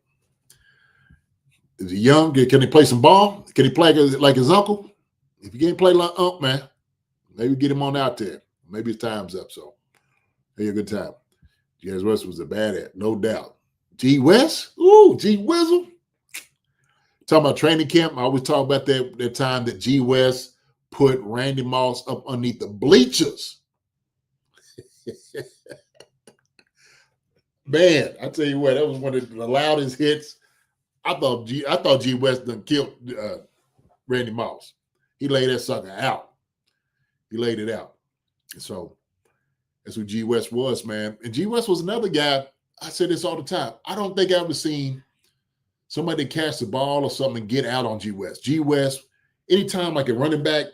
Is he young? Can he play some ball? Can he play like his uncle? If you can't play like Unc, man, maybe get him on out there. Maybe his time's up. So, hey, a good time. G. West was a bad at, no doubt. G. West? Ooh, G. Wizzle. Talking about training camp, I always talk about that time that G. West put Randy Moss up underneath the bleachers. Man, I tell you what, that was one of the loudest hits. I thought G. West done killed Randy Moss. He laid that sucker out. He laid it out. So that's who G. West was, man. And G. West was another guy. I say this all the time. I don't think I've ever seen somebody catch the ball or something and get out on G. West. G. West, anytime like a running back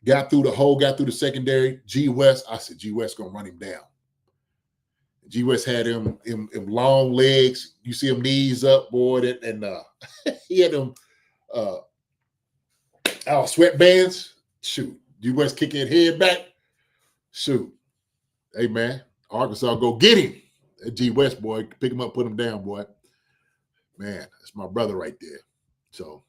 got through the hole, got through the secondary, G. West, I said, G. West going to run him down. G. West had him long legs. You see him knees up, boy, and he had them sweatbands. Shoot. G. West kicking his head back. Shoot. Hey, man, Arkansas, go get him. That G. West, boy, pick him up, put him down, boy. Man, that's my brother right there. So,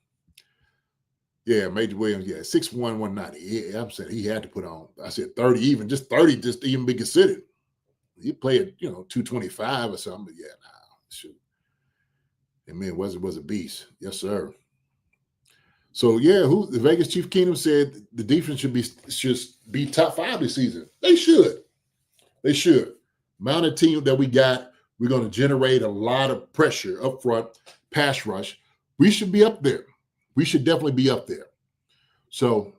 yeah, Major Williams, yeah, 6'1", 190. Yeah, I'm saying he had to put on, I said 30 even, just 30 just to even be considered. He played, 225 or something, but yeah, nah, shoot. And man, was a beast. Yes, sir. So yeah, the Vegas Chief Kingdom said the defense should be top 5 this season. They should. They should. Amount of team that we got, we're going to generate a lot of pressure up front, pass rush. We should be up there. We should definitely be up there. So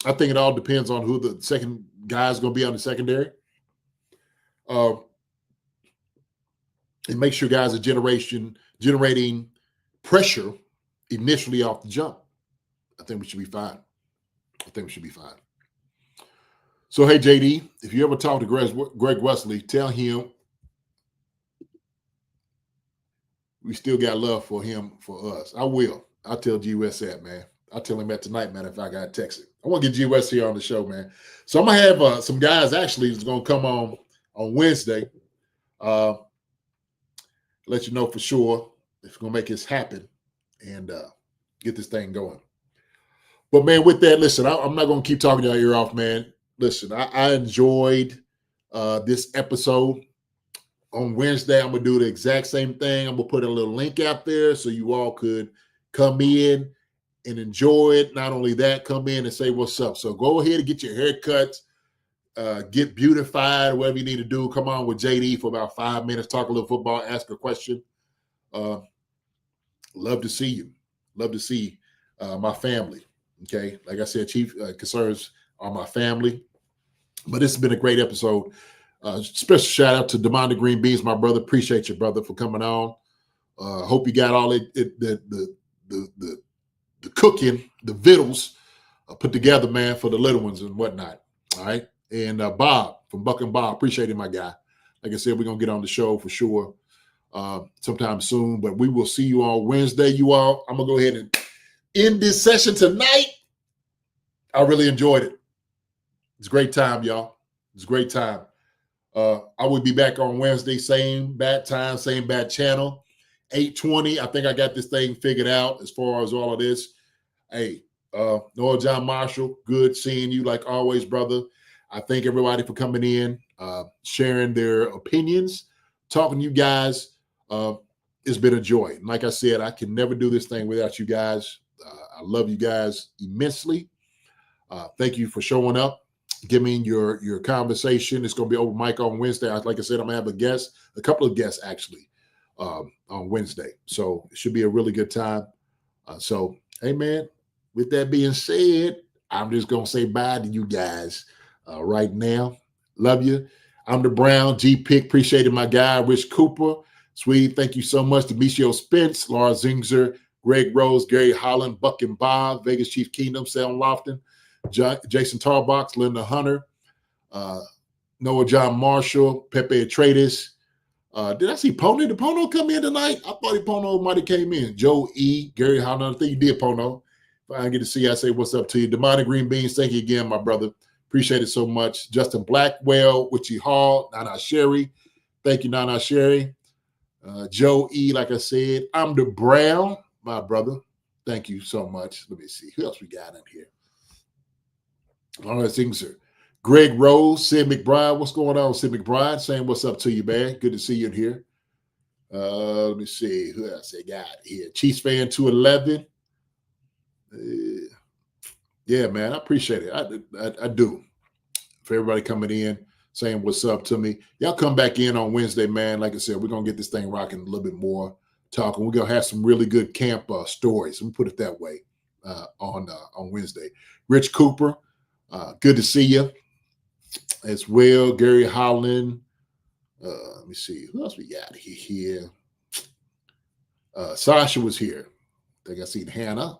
I think it all depends on who the second guy is going to be on the secondary. And make sure guys are generating pressure initially off the jump. I think we should be fine. So, hey, JD, if you ever talk to Greg Wesley, tell him we still got love for him, for us. I will. I'll tell G. West that, man. I'll tell him that tonight, man, if I got to text it. I want to get G. West here on the show, man. So I'm going to have some guys actually that's going to come on Wednesday. Let you know for sure if we're going to make this happen and get this thing going. But, man, with that, listen, I'm not going to keep talking your ear off, man. Listen, I enjoyed this episode. On Wednesday, I'm going to do the exact same thing. I'm going to put a little link out there so you all could come in and enjoy it. Not only that, come in and say what's up. So go ahead and get your haircuts, get beautified, whatever you need to do. Come on with JD for about 5 minutes, talk a little football, ask a question. Love to see you. Love to see my family. Okay, like I said, chief concerns are my family. But it's been a great episode. Special shout out to Demonda Green Beans, my brother. Appreciate you, brother, for coming on. Hope you got all the cooking, the vittles put together, man, for the little ones and whatnot. All right. And Bob from Buck and Bob, appreciate him, my guy. Like I said, we're gonna get on the show for sure sometime soon. But we will see you on Wednesday, you all. I'm gonna go ahead and end this session tonight. I really enjoyed it. It's a great time, y'all. It's a great time. I will be back on Wednesday, same bad time, same bad channel, 8:20. I think I got this thing figured out as far as all of this. Hey, Noah John Marshall, good seeing you like always, brother. I thank everybody for coming in, sharing their opinions, talking to you guys. It's been a joy. And like I said, I can never do this thing without you guys. I love you guys immensely. Thank you for showing up. Give me your conversation. It's going to be open mic on Wednesday. Like I said, I'm going to have a couple of guests actually on Wednesday. So it should be a really good time. So, hey, man, with that being said, I'm just going to say bye to you guys right now. Love you. I'm the Brown G-Pick. Appreciated my guy, Rich Cooper. Sweetie, thank you so much. Demetrio Spence, Laura Zingzer, Greg Rose, Gary Holland, Buck and Bob, Vegas Chief Kingdom, Sam Lofton, Jason Tarbox, Linda Hunter, Noah John Marshall, Pepe Atreides. Did I see Pono? Did Pono come in tonight? I thought Pono might have came in. Joe E, Gary Holland. I think you did, Pono. If I get to see you, I say what's up to you. Demonic Green Beans, thank you again, my brother. Appreciate it so much. Justin Blackwell, Witchy Hall, Nana Sherry. Thank you, Nana Sherry. Joe E, like I said. I'm the Brown, my brother. Thank you so much. Let me see. Who else we got in here? All right, things, sir. Greg Rose, Sid McBride. What's going on, Sid McBride? Saying what's up to you, man. Good to see you in here. Let me see. Who else I got here? Chiefs fan 211. Yeah, man, I appreciate it. I do. For everybody coming in, saying what's up to me. Y'all come back in on Wednesday, man. Like I said, we're going to get this thing rocking a little bit more, talking. We're going to have some really good camp stories. Let me put it that way on Wednesday. Rich Cooper, good to see you as well. Gary Holland. Let me see. Who else we got here? Sasha was here. I think I seen Hannah.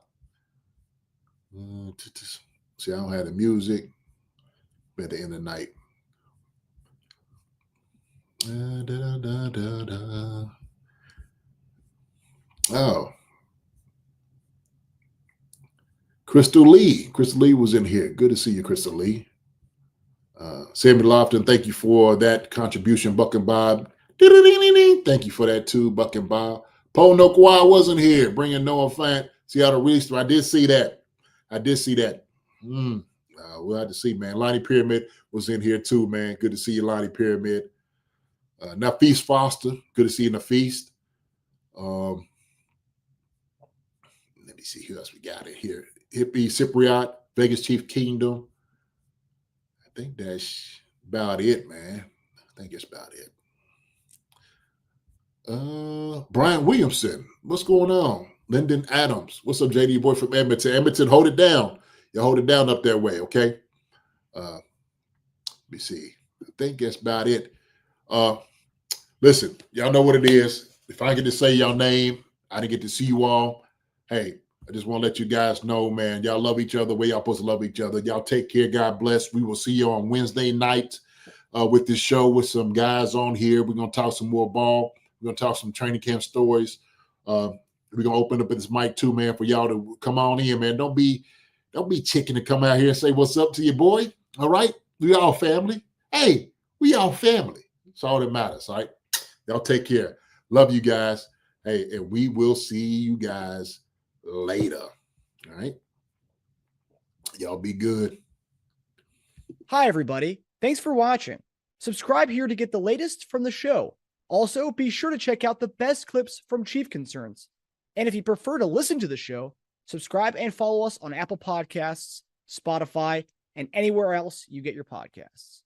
See, I don't have the music at the end of the night. Oh. Crystal Lee. Crystal Lee was in here. Good to see you, Crystal Lee. Sammy Lofton, thank you for that contribution, Buck and Bob. Thank you for that too, Buck and Bob. Paul Nokwai wasn't here, bringing Noah Fant. Seattle Reese. I did see that. We'll have to see, man. Lonnie Pyramid was in here too, man. Good to see you, Lonnie Pyramid. Nafis Foster. Good to see you, Nafis. Let me see who else we got in here. Hippie Cypriot, Vegas Chief Kingdom. I think that's about it, man. I think it's about it. Brian Williamson, what's going on? Lyndon Adams, what's up, JD boy from Edmonton? Edmonton, hold it down. You hold it down up that way, okay? Let me see. I think that's about it. Listen, y'all know what it is. If I get to say y'all name, I didn't get to see you all. Hey, I just want to let you guys know, man, y'all love each other the way y'all supposed to love each other. Y'all take care. God bless. We will see you on Wednesday night with this show with some guys on here. We're going to talk some more ball. We're going to talk some training camp stories. We're going to open up this mic too, man, for y'all to come on in, man. Don't be chicken to come out here and say what's up to your boy. All right? We all family. Hey, we all family. That's all that matters, all right? Y'all take care. Love you guys. Hey, and we will see you guys later. All right? Y'all be good. Hi, everybody. Thanks for watching. Subscribe here to get the latest from the show. Also, be sure to check out the best clips from Chief Concerns. And if you prefer to listen to the show, subscribe and follow us on Apple Podcasts, Spotify, and anywhere else you get your podcasts.